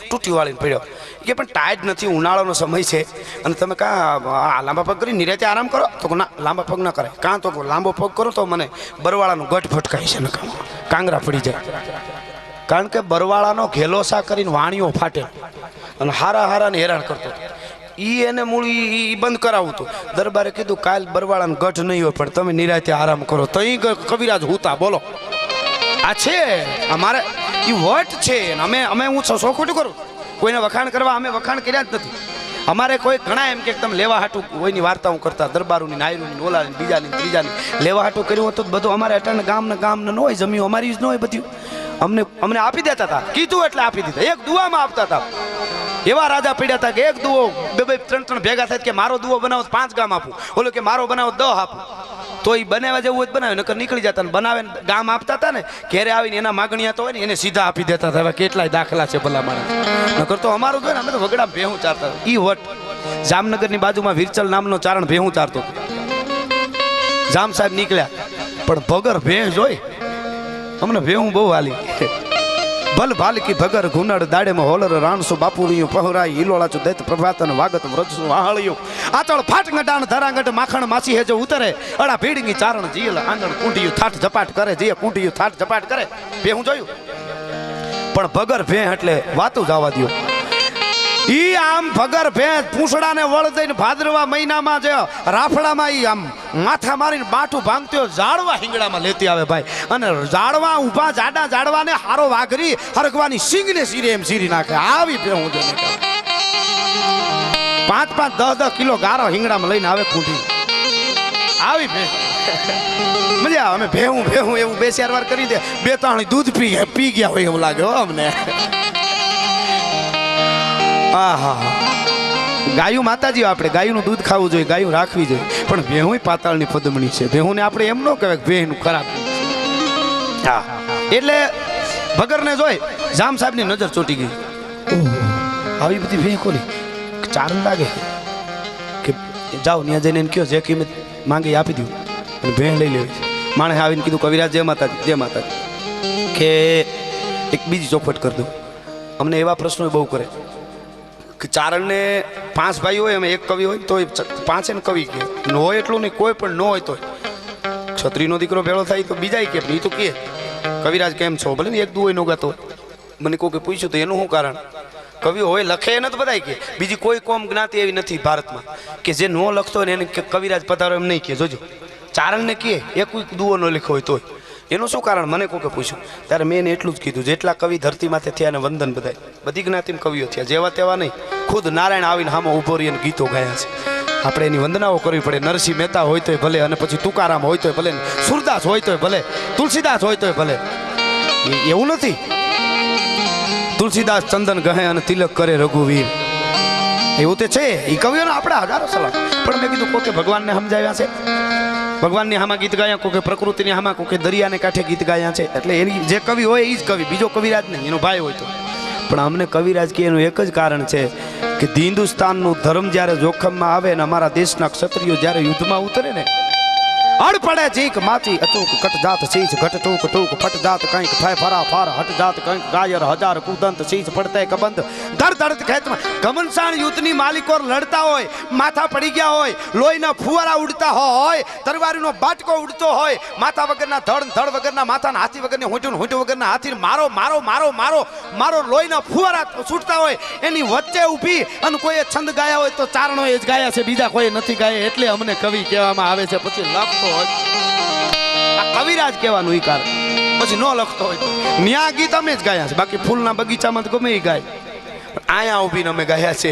તૂટી વાળીને પડ્યો. કે પણ ટાઈટ નથી, ઉનાળાનો સમય છે અને તમે કાં લાંબા પગ કરી નિરાતે આરામ કરો? તો ના, લાંબા પગ ના કરે. કાં તો લાંબો પગ કરો તો મને બરવાળાનું ગઢ ભટકાય છે ને કાંગરા પડી જાય. કારણ કે બરવાળાનો ઘેલોસા કરીને વાણીઓ ફાટે અને હારાને હેરાન કરતો. એને મૂળ ઈ બંધ કરાવું હતું. દરબારે કીધું કાલ બરવાળાનો ગઢ નહીં હોય, પણ તમે નિરાતે આરામ કરો. તો એ કવિરાજ હુતા. બોલો, આ છે અમારે એ વટ છે. અમે હું ખોટું કરું? કોઈને વખાણ કરવા અમે વખાણ કર્યા જ નથી. અમારે કોઈ ઘણા એમ કે તમે લેવા હાટું કોઈની વાર્તાઓ કરતા, દરબારોની, નાયરોની, નોલાની, બીજાની, ત્રીજાની લેવા હાટું કર્યું હતું. બધું અમારે અટાણે ગામને ન હોય, જમીન અમારી જ ન હોય. બધું અમને આપી દેતા હતા. કીધું એટલે આપી દીધા. એક દુવામાં આપતા હતા. એવા રાજા પડ્યા હતા કે એક દુઓ બે ત્રણ ભેગા થાય કે મારો દુઓ બનાવો 5 ગામ આપું, ઓલો કે મારો બનાવો 10 આપું. તો એ બનાવવા જેવું હોય બનાવે, નકર નીકળી જતા. બનાવે ગામ આપતા હતા ને, ઘેરે આવીને એના માગણીયા તો હોય ને એને સીધા આપી દેતા હતા. કેટલાય દાખલા છે ભલા માણસ. નકર તો અમારું જોઈએ ને, અમે તો વગડા ભેહું ચારતા. ઈ વટ જામનગરની બાજુમાં વિરચલ નામનો ચારણ ભેહું ચારતો. જામ સાહેબ નીકળ્યા, પણ ભગર ભેહ જોઈ અમને ભેહું બહુ હાલી. ભલ ભાલકી ભગર ઘુનડ દાડેમાં હોલર રાણસો બાપુરિયું પહોરાઈ હિલોળાચું દૈત પ્રભાતન વાગત વ્રજનું આહળિયું આચળ ફાટ ગડાણ ધરાંગટ માખણ માસી હેજો ઉતરે અડા ભીડંગી ચારણ જીલ આંગણ કુંડિયું થાટ ઝપાટ કરે જીએ કુંડિયું થાટ ઝપાટ કરે. બે હું જોયું, પણ ભગર ભે એટલે વાતું જવા દો. ઈ આમ ભગર ભે પૂંછડાને વળ દઈને ભાદરવા મહિનામાં જે રાફડામાં ઈ આમ માથા મારીને બાઠું ભાંગતો ઝાડવા હિંગડામાં લેતી આવે ભાઈ. અને ઝાડવા ઊભા જાડા ઝાડવાને હારો વાઘરી હરગવાની સિંગને સીરે એમ સીરી નાખે. આવી ભે હું 5-5, 10-10 કિલો ગારો હિંગડામાં લઈને આવે કુંઠી. આવી ભે મજા આવે. અમે ભેહું એવું 2-4 વાર કરી દે, 2-3 દૂધ પી ગયા હોય એવું લાગે હો અમને. આહા, ગાયું માતાજી, આપણે ગાયનું દૂધ ખાવું જોઈએ, ગાયું રાખવી જોઈએ. પણ ભેહું પાતાળની પદમણી છે. ભેહુંને આપણે એમ ન કહેવાય કે ભેહનું ખરાબ. હા, એટલે ભગરને જોઈ જામ સાહેબની નજર ચોટી ગઈ. આવી બધી ભેહ કોની ચારણ લાગે કે જાઓ ત્યાં જઈને એને કયો જે કિંમત માંગે એ આપી દઉં અને ભેહ લઈ લેવી. માણસે આવીને કીધું કવિરાજ જય માતાજી કે એક બીજી ચોખવટ કરી દઉં. અમને એવા પ્રશ્નો બહુ કરે કે ચારણને 5 ભાઈ હોય, અમે એક કવિ હોય તો 5 ને કવિ કે ન હોય એટલું નહીં, કોઈ પણ ન હોય તો છત્રીનો દીકરો ભેળો થાય તો બીજા કે એ તો કે કવિરાજ કેમ છો, ભલે ને એક દુ હોય નો ગાતો. મને કોઈ પૂછ્યું તો એનું શું કારણ? કવિ હોય લખે એને તો બધા કે, બીજી કોઈ કોમ જ્ઞાતિ એવી નથી ભારતમાં કે જે ન લખતો હોય ને એને કવિરાજ પધારો એમ નહીં કે. જોજો ચારણને કહે એક દુઓ ન લખ્યો હોય તોય એનું શું કારણ? મને કોકે પૂછ્યું ત્યારે મેં એને એટલું જ કીધું જેટલા કવિ ધરતી માથે થયા અને વંદન બધાય બધી જ્ઞાતિમાં કવિઓ થયા, જેવા તેવા નહીં. ખુદ નારાયણ આવીને હામાં ઊભો રહી અને ગીતો ગાયા છે. આપણે એની વંદનાઓ કરવી પડે. નરસિંહ મહેતા હોય તોય ભલે, અને પછી તુકારામ હોય તોય ભલે, સુરદાસ હોય તોય ભલે, તુલસીદાસ હોય તોય ભલે. એવું નથી તુલસીદાસ ચંદન ગહે અને તિલક કરે રઘુવીર, એવું તે છે. એ કવિઓને આપણે હજારો સલાહ. પણ મેં કીધું કોકે ભગવાનને સમજાવ્યા છે, ભગવાનની હામાં ગીત ગાયા, કોકે પ્રકૃતિની હામાં, કોકે દરિયાને કાંઠે ગીત ગાયા છે. એટલે એની જે કવિ હોય એ જ કવિ, બીજો કવિરાજ નહીં, એનો ભાઈ હોય તો. પણ અમને કવિરાજ કે એનું એક જ કારણ છે કે હિન્દુસ્તાનનું ધર્મ જ્યારે જોખમમાં આવે ને અમારા દેશના ક્ષત્રિયો જ્યારે યુદ્ધમાં ઉતરે ને અડ પડે જીક માચી અચૂક કટ જાત શીશ ઘટ ટૂક ટૂક ફટ જાત કંઈક ફાય ફરા ફાર હટ જાત કંઈક ગાયર હજાર કુદંત શીશ પડતે કબંધ ધડ ધડ ખેતમાં ઘમનસાણ યુદ્ધની માલિકો લડતા હોય, માથા પડી ગયા હોય, લોહીના ફુવારા ઉડતા હોય, તરવારીનો બાટકો ઉડતો હોય, માથા વગરના ધડ વગરના માથાના હાથી વગરની હોંઠું વગરના હાથી મારો મારો મારો મારો મારો લોહીના ફુવારા છૂટતા હોય, એની વચ્ચે ઊભી અને કોઈએ છંદ ગાયા હોય તો ચારણોએ જ ગાયા છે, બીજા કોઈ નથી ગાયા, એટલે અમને કવિ કહેવામાં આવે છે. પછી લખતો હોય આ કવિરાજ કહેવાનું ઈ કારણ, પછી ન લખતો હોય તો ન્યા ગીત અમે જ ગાયા છે, બાકી ફૂલના બગીચામાં તો ગમે એ ગાય, આયા ઊભીને અમે ગાયા છે.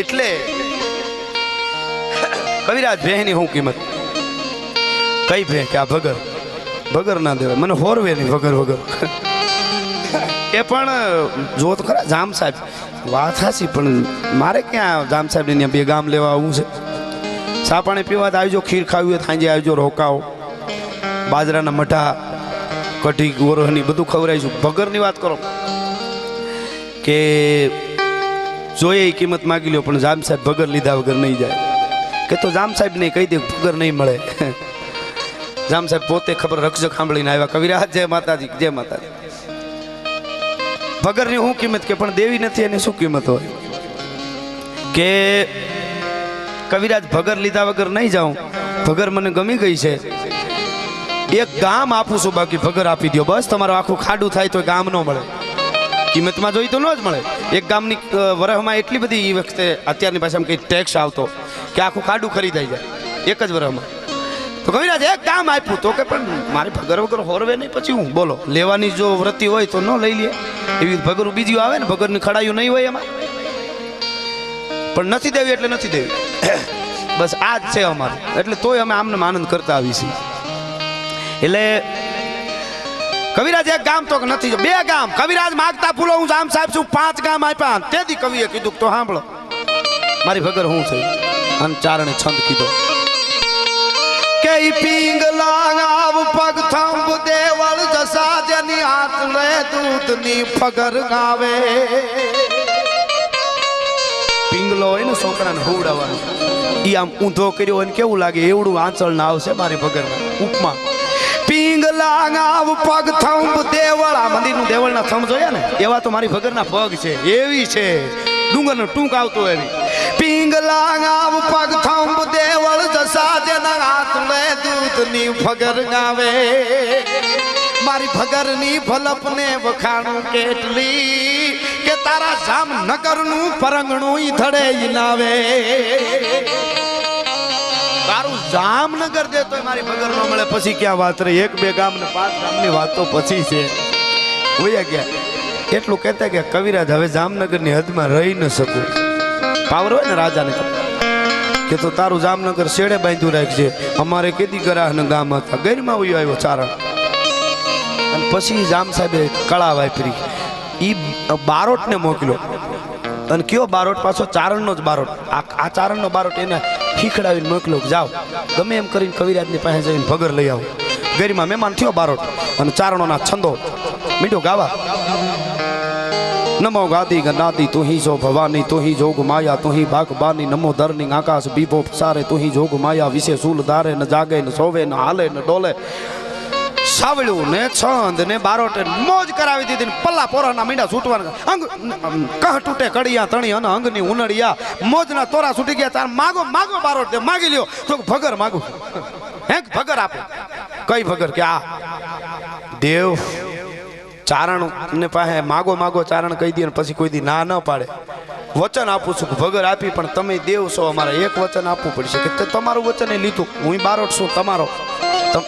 એટલે કવિરાજ ભેહની શું કિંમત? કઈ ભે કે આ ભગર ના દેવાય, મને હોરવે નહીં વગર એ પણ જો તો ખરા જામ સાહેબ વાત હાસી, પણ મારે ક્યાં જામ સાહેબ ને બે ગામ લેવા આવવું છે? ચા પાણી પીવા આવજો, ખીર ખાવી હોય સાંજે આવજો, રોકાઓ, બાજરાના મઠા કઢી ગોરહની બધું ખવડાવીશું. ભગરની વાત કરો કે જોઈએ એ કિંમત માગી લ્યો, પણ જામ સાહેબ ભગર લીધા વગર નહીં જાય. કે તો જામ સાહેબ ને કહી દે ભગર નહીં મળે. જામ સાહેબ પોતે ખબર રક્ષક સાંભળીને આવ્યા. કવિરાજ જય માતાજી, જય માતાજી. ભગરની શું કિંમત? કે પણ દેવી નથી એની શું કિંમત હોય? કે કવિરાજ ભગર લીધા વગર નહીં જાઉં, ભગર મને ગમી ગઈ છે, એક ગામ આપું છું, બાકી ભગર આપી દો બસ. તમારું આખું ખાડું થાય તો ગામ ન મળે, કિંમતમાં જોઈ તો ન જ મળે. એક ગામની વરહમાં એટલી બધી એ વખતે અત્યારની ભાષામાં કંઈ ટેક્સ આવતો કે આખું ખાડું ખરીદાઈ જાય એક જ વરહમાં. તો કવિરાજ એક ગામ આપ્યું તો કે પણ મારી ભગર વગર હોરવે નહીં, પછી હું બોલો લેવાની જો વૃત્તિ હોય તો ન લઈ લે. એવી ભગરું બીજી આવે ને, ભગરની ખડાયું નહીં હોય એમાં, પણ નથી દેવી એટલે નથી દેવી, બસ આ જ છે અમારું. એટલે તોય અમે આમને આનંદ કરતા આવી છીએ. એટલે કવિરાજ એક ગામ તો નથી, બે ગામ કવિરાજ માગતા ફૂલો હું જામ સાહેબ છું, 5 ગામ આપ્યા. તેથી કવિએ કીધું તો સાંભળો મારી ભગર હું થઈ, અને ચારણે છંદ કીધો કે પિંગલા ગાવ પગ થંભ દેવળ જસા જેની હાથ લે દૂધની ફગર ગાવે. પિંગલો હોય ને છોકરાને હુવડાવવાનો, ઈ આમ ઊંધો કર્યો હોય ને કેવું લાગે એવડું આંચળ ના આવશે મારી ભગરમાં ઉપમા. પિંગલા ગાવ પગ થંભ દેવળ, આ મંદિરનું દેવળના થંભ જોયા ને એવા તો મારી ભગરના પગ છે, એવી છે ડુંગરનો ટૂંક આવતો એવી. પિંગલા ગાવ પગ થંભ દેવળ જસા જેના હાથ લે દૂધની ફગર ગાવે. મારી ભગરની ભલપને વખાણું કેટલી, કે તારા જામનગરનું પરંગણું ઈ ધડે ઈ નાવે. તારું જામનગર દે તોય મારી ભગર ન મળે, પછી ક્યાં વાત રહી? 1 2 ગામ ને 5 ગામની વાત તો પછી છે, હોયા ગયા. એટલું કહેતા કે કવિરાજ હવે જામનગરની હદમાં રહી ન શકું. પાવર હોય ને રાજાને કે તો તારું જામનગર શેડે બાંધ્યું રાખજે. અમારે કેદી ગરાહના ગામ હતા, ગેરમાં આવ્યો ચારણ. અને પછી જામ સાહેબે કળા વાપરી, ઈ બારોટને મોકલ્યો. અને કયો બારોટ? પાછો ચારણનો જ બારોટ. આ ચારણનો બારોટ એને ખીખડાવીને મોકલ્યો, જાઓ ગમે એમ કરીને કવિરાજની પાસે જઈને ભગર લઈ આવો. ગેરીમાં મહેમાન થયો બારોટ, અને ચારણોના છંદો મીઠો ગાવા. નમો ગાદી ગનાદી તુહી જો ભવાની, તુહી જોગ માયા, તુહી બાગબાની, નમો ધરની આકાશ બીબો પસારે, તુહી જોગ માયા, વિશે સૂલ ધારે ન જાગે ન સોવે ન હાલે ન ડોલે. સાવળ્યું ને છંદ ને બારોટે મોજ કરાવી દીધી ને પલ્લા પોરાના મીંડા છૂટવાના. અંગ કહ તૂટે કડિયા તણી અને અંગની ઉનડિયા, મોજના તોરા છૂટી ગયા. તાર માગો માગો બારોટ દે, માગી લ્યો. તો ભગર માગું, હે ભગર આપો. કઈ ભગર? કે આ દેવ ચારણ ને પાસે માગો માગો ચારણ કહી દે, પછી કોઈ દી ના ન પાડે. વચન આપું છું ભગર આપી, પણ તમે દેવ છો, અમારે એક વચન આપવું પડશે કે તમારું વચન એ લીધું, હું બારોટ છું તમારો.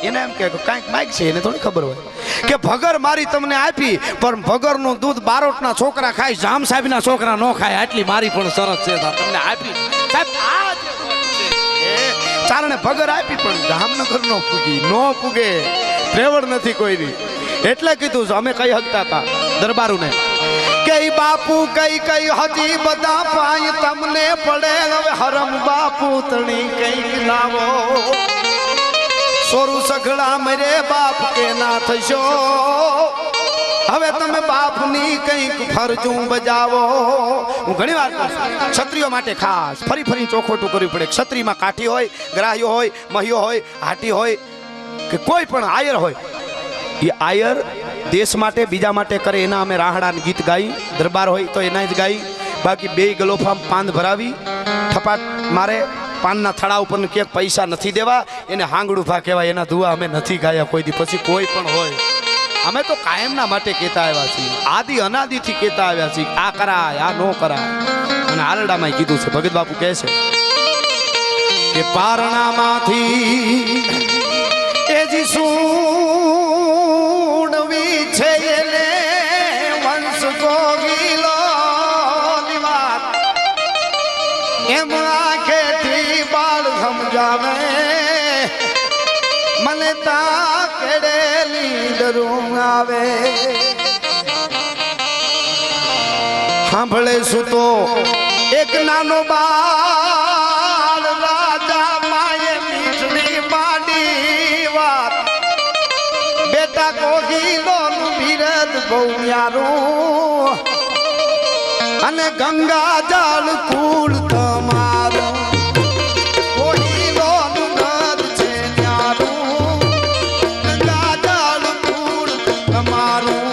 એને એમ કે કાંઈક માગ છે, એને થોડી ખબર હોય કે ભગર મારી તમને આપી, પણ ભગરનું દૂધ બારોટના છોકરા ખાય, જામ સાહેબના છોકરા ન ખાય, આટલી મારી પણ શરત છે. તમને આપી સાહેબ, આ ચારણે ભગર આપી, પણ જામનગર નો પૂગી, ન પૂગે, પ્રેવડ નથી કોઈની. એટલે કીધું અમે કઈ હકતા હતા દરબારુને કે બાપુ કઈ કઈ હજી બધા પાય તમને પડે, હવે હરમ બાપુ તણી કઈ લાવો. સોરું સઘળા મરે બાપ કે ના થશો, હવે તમે બાપની કંઈક ફરજું બજાવો. હું ઘણી વાર કહું છું, ક્ષત્રિયો માટે ખાસ ફરી ફરી ચોખવટું કરવી પડે. ક્ષત્રિયમાં કાઠી હોય, ગ્રાહ્યો હોય, મહિયો હોય, હાટી હોય કે કોઈ પણ આયર હોય, એ આયર દેશ માટે બીજા માટે કરે એના અમે રાહડાના ગીત ગાઈ. દરબાર હોય તો એના જ ગાઈ. બાકી બે ગલોફામ પાન ભરાવી થપાટ મારે પાનના થડા ઉપર ક્યાંક પૈસા નથી દેવા, એને હાંગડું ભા કહેવાય, એના ધુઆ અમે નથી ગાયા કોઈ દી. પછી કોઈ પણ હોય, અમે તો કાયમના માટે કહેતા આવ્યા છીએ, આદિ અનાદિથી કહેતા આવ્યા છીએ, આ કરાય આ નો કરાય. અને આલડામાં કીધું છે, ભગત બાપુ કહે છે કે પારણામાંથી એજી સૂડવી છે એને વંશ ગોગીલો નિવાત એમ આંખેથી બાળ સમજાવે મને તા કેડેલી ડરું આવે. સાંભળે શું તો એક નાનો બાળ રાજા માએ મીઠડી માંડી વાત બેટા કોગીલો નું બિરદ બહુ ન્યારું અને ગંગા જળ કુળ તમારું કોગીલો નું નદ છે ન્યારું ગંગા જળ કુળ તમારું.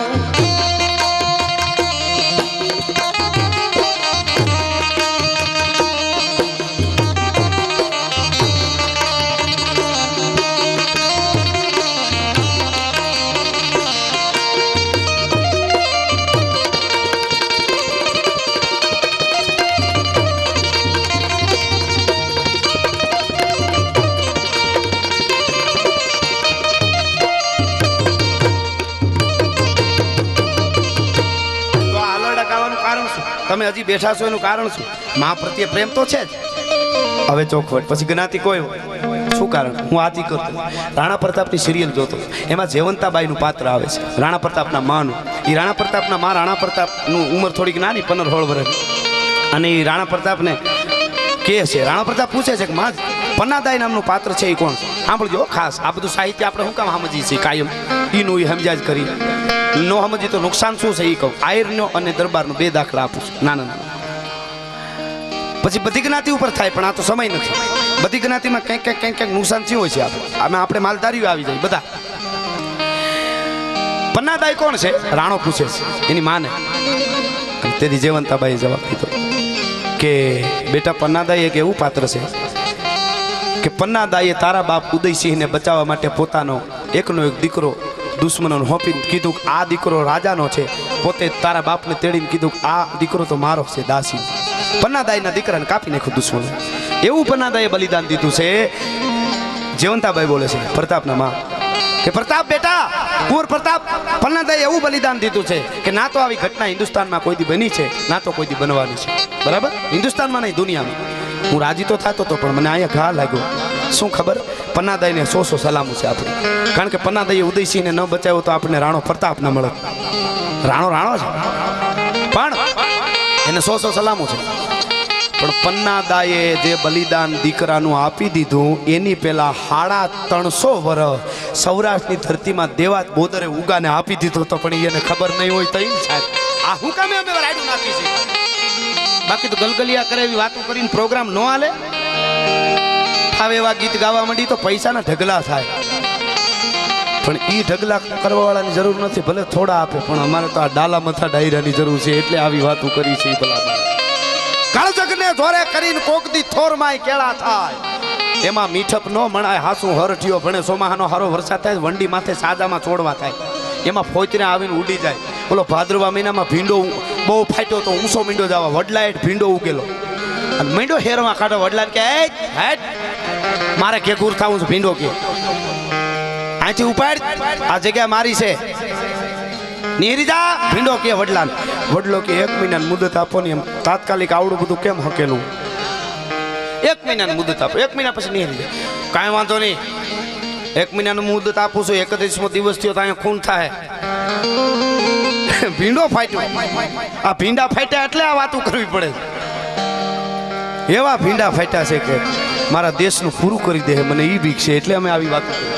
તમે હજી બેઠા છો એનું કારણ શું? મા પ્રત્યે પ્રેમ તો છે જ. હવે ચોખવટ પછી જ્ઞાતિ કોઈ હોય શું કારણ? હું આથી કરતો રાણા પ્રતાપની સિરિયલ જોતો, એમાં જયવંતાબાઈનું પાત્ર આવે છે, રાણા પ્રતાપના માનું. એ રાણા પ્રતાપના મા રાણા પ્રતાપનું ઉંમર થોડીક નાની 15-16 વર્ષની, અને એ રાણા પ્રતાપને કહે છે, રાણા પ્રતાપ પૂછે છે કે માં પન્નાદાઈ નામનું પાત્ર છે એ કોણ છે? સાંભળજો ખાસ, આ બધું સાહિત્ય આપણે શું કામ સમજીએ છીએ કાયમ, એનું એ સમજાજ કરી નો સમજી તો નુકસાન શું છે એ કહું. આયરનો અને દરબારનો 2 દાખલા આપું છું, નાના નાના. પછી બધી જ્ઞાતિ ઉપર થાય, પણ આ તો સમય નથી. બધી જ્ઞાતિમાં કંઈક કંઈક કંઈક કંઈક નુકસાન થયું હોય છે. આપણે માલધારીઓ આવી જાય બધા. પન્નાદાઈ કોણ છે? રાણો પૂછે છે એની માને. તેથી જયવંતાબાઈએ જવાબ દીધો કે બેટા પન્નાદાઈ એક એવું પાત્ર છે કે પન્નાદાઈએ તારા બાપ ઉદયસિંહને બચાવવા માટે પોતાનો એકનો એક દીકરો દુશ્મનોને હોપીને કીધું કે આ દીકરો રાજાનો છે. પોતે તારા બાપને તેડીને કીધું કે આ દીકરો તો મારો છે, દાસી. પન્નાદાઈના દીકરાને કાપી નાખ્યું દુશ્મનો. એવું પન્નાદાઈએ બલિદાન દીધું છે. જયવંતાબાઈ બોલે છે પ્રતાપના માં કે પ્રતાપ બેટા, કુંવર પ્રતાપ, પન્નાદાઈએ એવું બલિદાન દીધું છે કે ના તો આવી ઘટના હિન્દુસ્તાનમાં કોઈ દી બની છે, ના તો કોઈ દી બનવાની છે. બરાબર? હિન્દુસ્તાનમાં નહીં, દુનિયામાં. હું રાજી તો થતો હતો, પણ મને અહીંયા ઘા લાગ્યો. શું ખબર? પન્નાદાઈને 100 સલામું છે આપણે. કારણ કે પન્નાદાઈએ ઉદયસિંહને ન બચાવ્યો તો આપણને રાણો પ્રતાપ ન મળે. રાણો રાણો છે, પણ એને 100 સલામું છે. પણ પન્નાદાઈએ જે બલિદાન દીકરાનું આપી દીધું એની પહેલા 350 વર્ષ સૌરાષ્ટ્રની ધરતીમાં દેવાત બોદરે ઉગાને આપી દીધું તો પણ એને ખબર નહીં હોય તો સાહેબ આ હું કામે અમે રાડું નાખી છે. બાકી તો ગલગલિયા કરે એવી વાતો કરીને પ્રોગ્રામ ન હાલે. હવે એવા ગીત ગાવા માંડી તો પૈસાના ઢગલા થાય, પણ એ ઢગલા કરવા વાળાની જરૂર નથી. ભલે થોડા આપે, પણ અમારે તો આ ડાલા મથા ડાયરાની જરૂર છે, એટલે આવી વાતો કરી છે. કાળજગને ધોરે કરીને કોકદી થોરમાંય કેળા થાય, એમાં મીઠપ નો મણાય. હાસું હરઠિયો ભણે, સોમાહાનો હારો વરસાદ થાય, વંડી માથે સાદામાં છોડવા થાય, એમાં ફોચરે આવીને ઉડી જાય. બોલો ભાદરવા મહિનામાં ભીંડો બહુ ફાટ્યો તો ઊંસો મીંડો જવા, વડલાએ ભીંડો ઉગેલો અને મીંડો હેરમાં કાઢો. વડલાને કે હેટ મારે ઘેઘૂર થાવું છે, ભીંડો કે અહીંથી ઉપાડ, આ જગ્યા મારી છે, નીરી જા. ભીંડો કે વડલાને, વડલો કે 1 મહિનાની મુદત આપો ને. એમ તાત્કાલિક આવડું બધું કેમ હકેલું? 1 મહિનાની મુદત આપો, 1 મહિના પછી નીરી જાય. કાંઈ વાંધો નહીં, 1 મહિનાનું મુદત આપું છું. 31મો દિવસ થયો તો અહીંયા ખૂન થાય. ભીંડો ફાટ્યો, આ ભીંડા ફાટ્યા એટલે આ વાતો કરવી પડે. એવા ભીંડા ફાટ્યા છે કે મારા દેશનું પૂરું કરી દે, મને ઈ બીક છે, એટલે અમે આવી વાતો કરી.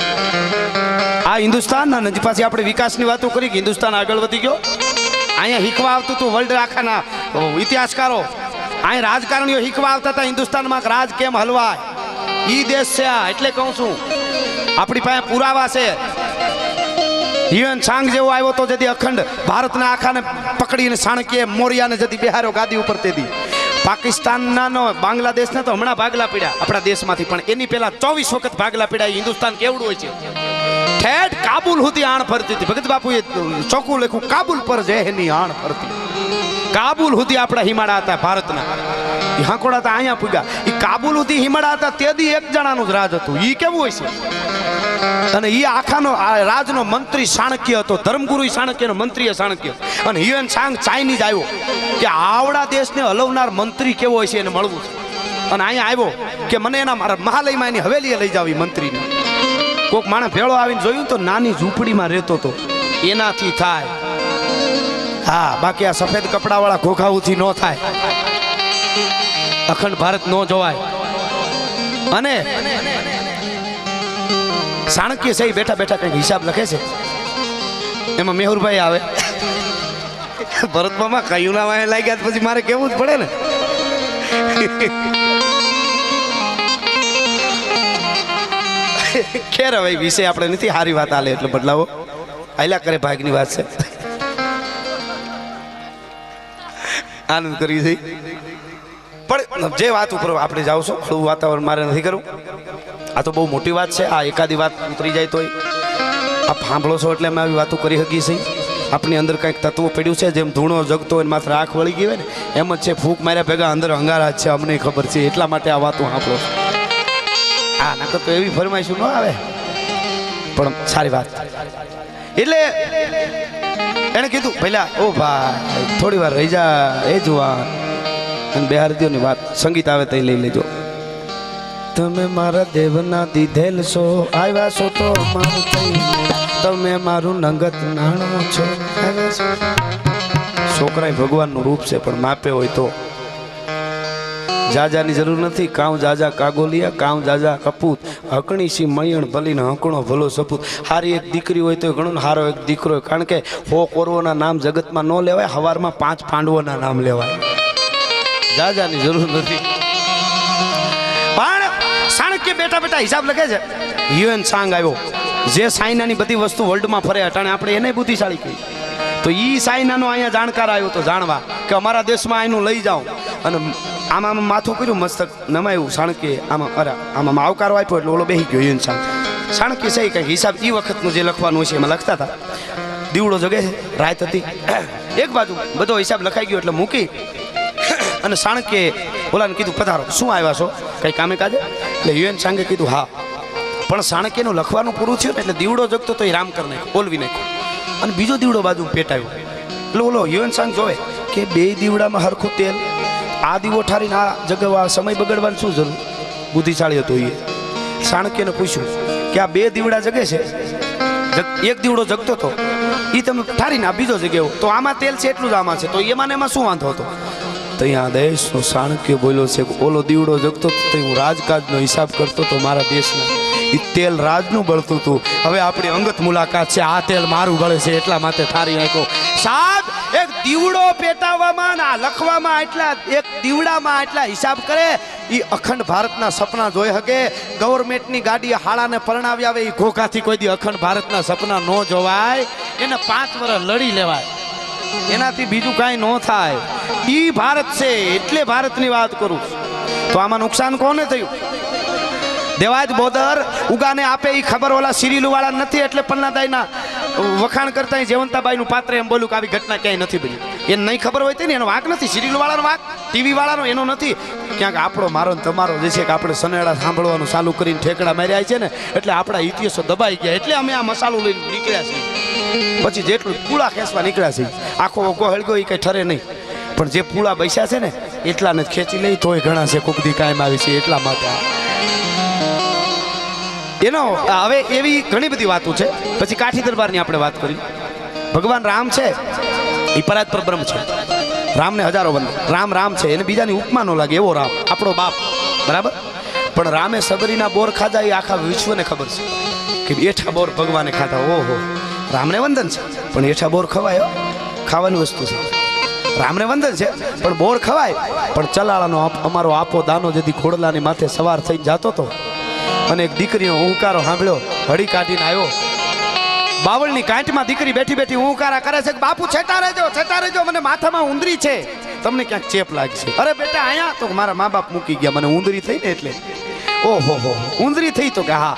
આ હિન્દુસ્તાન અને પાછી આપણે વિકાસની વાતો કરી કે હિન્દુસ્તાન આગળ વધી ગયો. અહીંયા શીખવા આવતું હતું વર્લ્ડ આખાના ઇતિહાસકારો, અહીં રાજકારણીઓ શીખવા આવતા હતા હિન્દુસ્તાનમાં રાજ કેમ હલવાય. ઈ દેશ છે આ, એટલે કહું છું આપણી પાસે પુરાવા છે. હ્યુએન સાંગ જેવો આવ્યો તો જદી અખંડ ભારતના આખાને પકડીને ચાણક્ય મૌર્યને જદી બિહાર્યો ગાદી ઉપર તેથી. પાકિસ્તાનના બાંગ્લાદેશના તો હમણાં ભાગલા પડ્યા આપણા દેશમાંથી, પણ એની પહેલા 24 વખત ભાગલા પડ્યા. હિન્દુસ્તાન કેવડું હોય છે. ઠેઠ કાબુલ સુધી આણ ફરતી હતી. ભગત બાપુએ ચોખ્ખું લખ્યું, કાબુલ પર જેની આણ ફરતી. કાબુલ સુધી આપણા હિમાળા હતા ભારતના. એ હાંકોડા હતા અહીંયા પૂગ્યા. એ કાબુલ સુધી હિમાળા હતા તેથી એક જણાનું જ રાજ હતું. એ કેવું હોય છે. અને એ આખાનો રાજનો મંત્રી ચાણક્ય હતો. ધર્મગુરુ ચાણક્યનો મંત્રી ચાણક્ય. અને હ્યુએન સાંગ ચાઇનીઝ આવ્યો કે આવડા દેશને હલવનાર મંત્રી કેવો હોય છે એને મળવું છે. અને અહીંયા આવ્યો કે મને એના મારા મહાલયમાં એની હવેલીએ લઈ જાવ. મંત્રીને કોઈક માણસ ભેળો આવીને જોયું તો નાની ઝૂંપડીમાં રહેતો હતો. એનાથી થાય. હા, બાકી આ સફેદ કપડાવાળા ઘોઘાઓથી ન થાય. અખંડ ભારત ન જોવાય. અને ચાણક્ય છે બેઠા બેઠા કંઈક હિસાબ લખે છે. એમાં મેહુરભાઈ આવે. ભરતમાં કયું ના વાય લાગ્યા પછી મારે કેવું જ પડે ને. ખેર હવે વિશે આપણે નથી સારી વાત આલે એટલે બદલાવો આયલા કરે ભાગની વાત છે. આનંદ કરી છે પણ જે વાત ઉપર આપણે જાવ છો થોડું વાતાવરણ મારે નથી કરવું. આ તો બહુ મોટી વાત છે. આ એકાદી વાત ઉતરી જાય તોય આ સાંભળો છો એટલે અમે આવી વાતો કરી શકીએ છીએ. આપણી અંદર કંઈક તત્વો પડ્યું છે જેમ ધૂણો જગતો હોય માત્ર આંખ વળી ગઈ હોય ને એમ જ છે. ફૂંક માર્યા ભેગા અંદર અંગારા જ છે. અમને ખબર છે એટલા માટે આ વાતો સાંભળો. હા, નકર તો એવી ફરમાઈશું ન આવે. પણ સારી વાત. એટલે એને કીધું પહેલા ઓ ભાઈ થોડી વાર રહી જા એ જુવાન. અને બિહારીઓની વાત સંગીત આવે તો લઈ લેજો. તમે મારા દેવના દીધેલ છો, આવ્યા છો તો મારું થઈને. તમે મારું નંગત નાણો છો. છોકરા ભગવાનનું રૂપ છે પણ માપે હોય તો. જાજાની જરૂર નથી. કાઉ જાજા કાગોલિયા, કાઉ જાજા કપૂત. હકણી સી મયણ ભલીને હકણો ભલો સપૂત. હારી એક દીકરી હોય તો ઘણું હારો એક દીકરો હોય. કારણ કે 100 કૌરવોના નામ જગતમાં ન લેવાય. હવારમાં 5 પાંડવોના નામ લેવાય. જાજાની જરૂર નથી. પણ ચાણક્ય બેઠા બેઠા હિસાબ લખે છે. હ્યુએન સાંગ આવ્યો જે ચાઇનાની બધી વસ્તુ વર્લ્ડમાં ફરે અટાણે આપણે એને બુદ્ધિશાળી કહી. તો ઈ ચાઇનાનો અહીંયા જાણકાર આવ્યો તો જાણવા કે અમારા દેશમાં એનું લઈ જાઓ. અને આમાં માથું કર્યું, મસ્તક નમાયું. ચાણક્ય આમાં આવકારો આપ્યો એટલે ઓલો બેસી ગયો. હ્યુએન સાંગ ચાણક્ય સહી કંઈક હિસાબ એ વખતનું જે લખવાનું છે એમાં લખતા હતા. દીવડો જગે છે, રાત હતી. એક બાજુ બધો હિસાબ લખાઈ ગયો એટલે મૂકી અને ચાણક્યે ઓલાને કીધું પધારો, શું આવ્યા છો, કંઈ કામે કાજે? એટલે હ્યુએન સાંગે કીધું હા. પણ ચાણક્યનું લખવાનું પૂરું થયું ને એટલે દીવડો જગતો તો એ રામ કરી નાખ્યો, ઓલવી નાખ્યો. અને બીજો દીવડો બાજુ પેટાયો. એટલે ઓલો હ્યુએન સાંગ જોવે કે બે દીવડામાં હરખું તેલ. આ દીવો ઠારીને આ જગવા સમય બગડવાની શું જરૂર? બુદ્ધિશાળી હતો એ. ચાણક્યને પૂછ્યું કે આ બે દીવડા જગે છે, એક દીવડો જગતો હતો એ તમે ઠારીને આ બીજો જગ્યાઓ તો આમાં તેલ છે એટલું જ આમાં છે, તો એમાં એમાં શું વાંધો હતો? તો અહીંયા દેશનો ચાણક્ય બોલ્યો છે કે ઓલો દીવડો જગતો તો હું રાજકાજનો હિસાબ કરતો તો મારા દેશના. એ તેલ રાજનું બળતું હતું. હવે આપણી અંગત મુલાકાત છે. આ તેલ મારું બળે છે એટલા માટે ઠારી નાખ્યો. સાહેબ એક દીવડો પેટાવવામાં આ લખવામાં એટલા, એક દીવડામાં એટલા હિસાબ કરે. એ અખંડ ભારતના સપના જોઈ શકે. ગવર્મેન્ટની ગાડી હાળાને પરણાવી આવે એ ઘોઘાથી કોઈ દી અખંડ ભારતના સપના ન જોવાય. એને 5 વર્ષ લડી લેવાય, એનાથી બીજું કાંઈ ન થાય. ઈ ભારત છે એટલે ભારતની વાત કરું. તો આમાં નુકસાન કોને થયું? દેવાજ બોદર ઉગાને આપે એ ખબર ઓલા સિરીલુ વાળા નથી એટલે પન્નાદાઈના વખાણ કરતા જેવંતાબાઈનું પાત્ર એમ બોલું કે આવી ઘટના ક્યાંય નથી બની. એને નહીં ખબર હોય ને એનો વાંક નથી. સિરીલુ વાળાનો વાંક, ટીવી વાળાનો એનો નથી. ક્યાંક આપણો મારો ને તમારો જે છે કે આપણે સનેડા સાંભળવાનું ચાલુ કરીને ઠેકડા માર્યા છે ને એટલે આપણા ઇતિહાસો દબાઈ ગયા. એટલે અમે આ મસાલો લઈને નીકળ્યા છીએ. પછી જેટલું પૂળા ખેંચવા નીકળ્યા છે આખો ઓકો હળગ્યો એ કંઈ ઠરે નહીં. પણ જે પૂળા બેસ્યા છે ને એટલાને જ ખેંચી લઈ તોય ઘણા છે. કોકદી કાયમ આવી છે એટલા માટે એનો હવે એવી ઘણી બધી વાતો છે. પછી કાઠી દરબારની આપણે વાત કરી. ભગવાન રામ છે એ પરાત્પર બ્રહ્મ છે. રામને હજારો વંદન. રામ રામ છે, એને બીજાની ઉપમા ન લાગે એવો રામ, આપણો બાપ, બરાબર. પણ રામે સબરીના બોર ખાધા એ આખા વિશ્વને ખબર છે કે એઠા બોર ભગવાને ખાધા. ઓહો, રામને વંદન છે પણ એઠા બોર ખવાય? ખાવાની વસ્તુ છે. રામને વંદન છે પણ બોર ખવાય. પણ ચલાળાનો અમારો આપો દાનો જેથી ઘોડલાની માથે સવાર થઈ જતો હતો અને એક દીકરીનો હુંકારો સાંભળ્યો, હળી કાઢીને આવ્યો. બાવળની કાંઠમાં દીકરી બેઠી બેઠી હુંકારા કરે છે કે બાપુ છેટા રહેજો, મને માથામાં ઉંદરી છે, તમને ક્યાંક ચેપ લાગશે. અરે બેટા અહીંયા તો મારા મા બાપ મૂકી ગયા, મને ઉંદરી થઈ ને એટલે. ઓહો હો, ઉંદરી થઈ તો કે હા.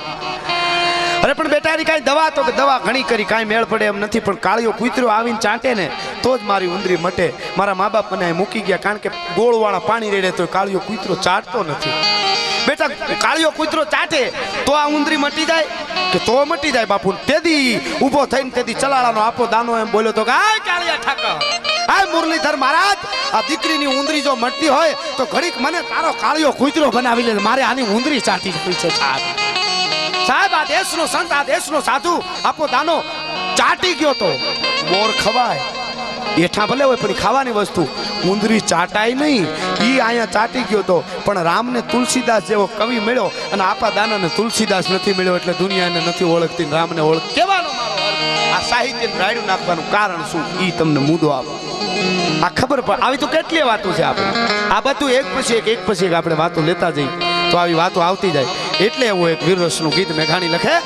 અરે પણ બેટાની કાંઈ દવા તો કે દવા ઘણી કરી, કાંઈ મેળ પડે એમ નથી. પણ કાળિયો કૂતરો આવીને ચાંટે ને તો જ મારી ઉંદરી મટે. મારા મા બાપ મને મૂકી ગયા કારણ કે ગોળવાળા પાણી રેડે તો કાળિયો કૂતરો ચાટતો નથી. બેટા કાળિયો કૂતરો ચાટે તો આ ઉંદરી મટી જાય કે તો મટી જાય બાપુ. તેદી ઊભો થઈને તેદી ચલાળાનો આપો દાનો એમ બોલ્યો તો કે આ કાળિયા ઠાકર, આ મુરલીધર મહારાજ, આ દીકરીની ઉંદરી જો મટતી હોય તો ઘડીક મને તારો કાળિયો કૂતરો બનાવી લે, મારે આની ઉંદરી ચાટી જોઈ છે સાહેબ. આ દેશનો સંત, આ દેશનો સાધુ આપો દાનો ચાટી ગયો તો બોર ખવાય. એઠા ભલે હોય પણ ખાવાની વસ્તુ, ઉંદરી ચાટાય નહીં. ઈ અહીંયા ચાટી ગયો તો પણ રામને તુલસીદાસ જેવો કવિ મળ્યો અને આપા દાનાને તુલસીદાસ નથી મળ્યો એટલે દુનિયાને નથી ઓળખતી, રામને ઓળખ. કહેવાનો મારો અર્થ આ સાહિત્યને રાયડું નાખવાનું કારણ શું ઈ તમને મુદ્દો આપો. આ ખબર પડે. આવી તો કેટલી વાતો છે આપણે. આ બધું એક પછી એક આપણે વાતો લેતા જઈએ તો આવી વાતો આવતી જાય. એટલે એવું એક વીરરસનું ગીત મેઘાણી લખે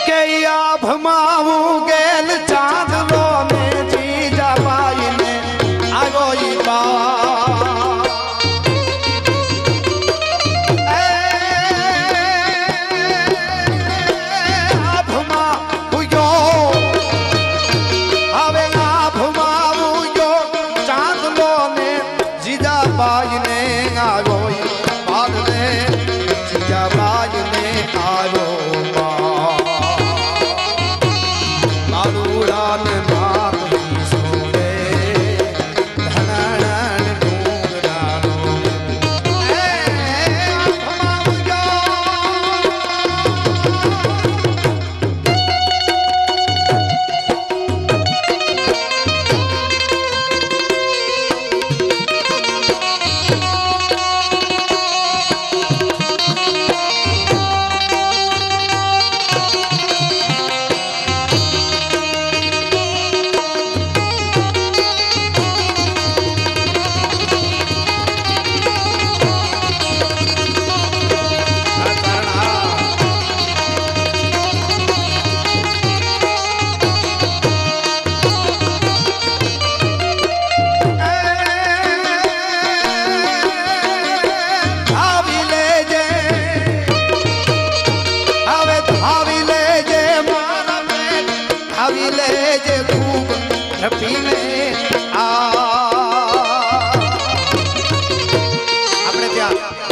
કે આભમાવું ગેલ ચાંદલો ને જીજાબાઈને આવ્યો ઈ બા.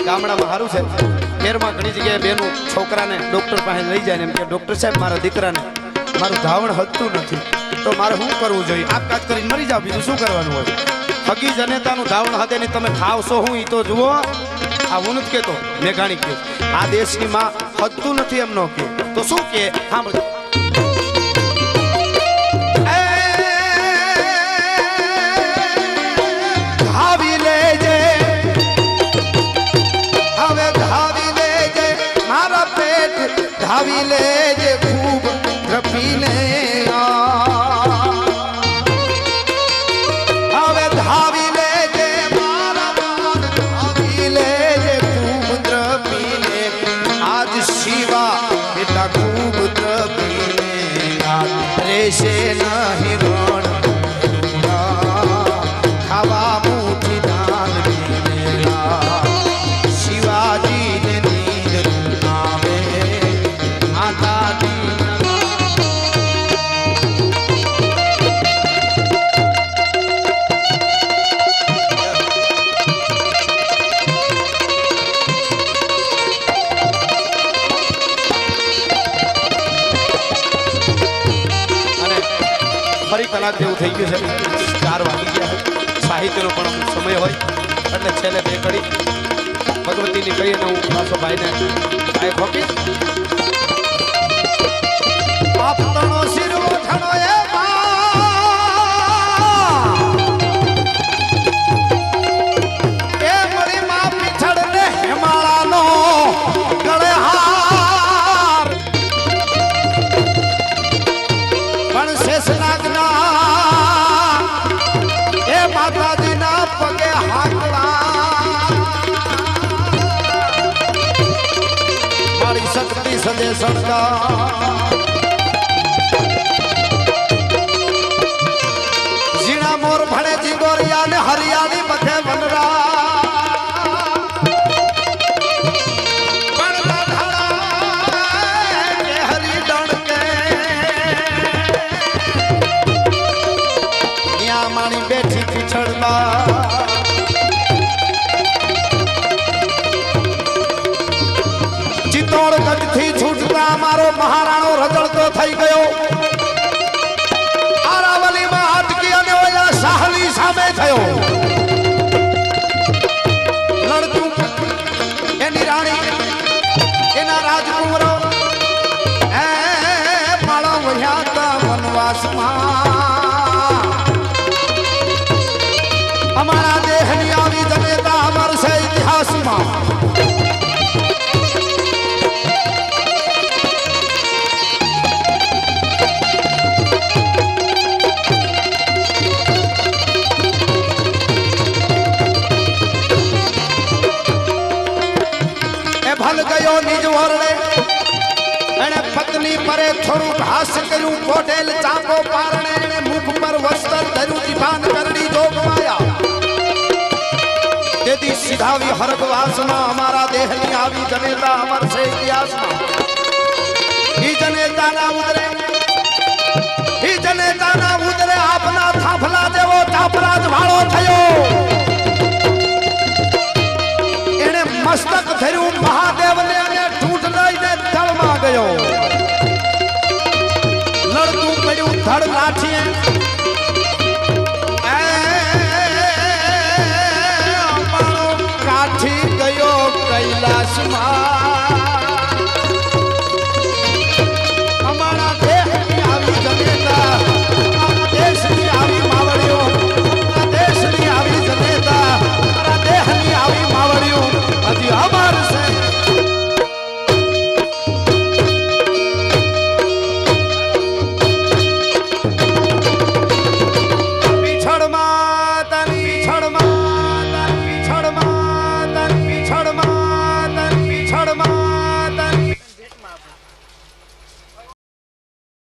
ગામડામાં સારું છે, ઘેરમાં ઘણી જગ્યાએ બેનું છોકરાને ડૉક્ટર પાસે લઈ જાય ને એમ કે ડૉક્ટર સાહેબ મારા દીકરાને મારું ધાવણ હલતું નથી તો મારે શું કરવું જોઈએ? આપઘાત કરીને મરી જાવ, બીજું શું કરવાનું હોય? હગી જનેતાનું ધાવણ હદે ને તમે ખાવશો હું એ તો જુઓ. આ હું નથી કહેતો, મેઘાણી કે આ દેશની માં હલતું નથી એમ ન કે તો શું કે સાંભળો. ધાવી લેજે ખૂબ દ્રપીને હવે ધાવી લેજે મારા માન, ધાવી લેજે ખૂબ દ્રપીને આજ શિવા બેટા ખૂબ દ્રપીને રહેશે નહીં રણ ખાવા મુઠી દાન શિવાજીને કલાક જેવું થઈ ગયું છે, 4 વાગી ગયા છે. સાહિત્યનો પણ અમુક સમય હોય એટલે છેલ્લે 2 કડી ભગવતીની કહીને હું પાછો ભાઈને આ ખોકીશ. આપતણો શિરો ઠણો એ એ મળી માં પીછળ ને હિમાળાનો ગળે હા चढ़ी सजे सड़का जीना मोर भणे जी गोरिया ने हरियाली मथे बनरा बैठी पिछड़ना चित्तौड़गढ़ थी छूटता मारो महाराणो रजड़तो थई गयो आरावली में अटकी अने ओला साहली सामे थयो लड़तू एनी राणी एना राजकुमारो ए माळो वह्या ता वनवास में हमारा देहनी आवी जनेता अमर से इतिहास में ए भल गयो निज वरणे एने पत्नी परे थोड़ू घास करू कोटेल चापो पारणे एने मुख पर वस्त्र धरू जीवान करनी जोग माया यदि सिधावी हरगवास में हमारा देहनी आवी जनेता अमर से इतिहास में ही जनेता ना उतरे आपना थाफला देवो चापराज भाड़ो थयो एने मस्तक धरू महादेव ने अने टूट लई ने जल में गयो लड़तू पड़ू धड़ लाठी काठी गयो कैलाश मा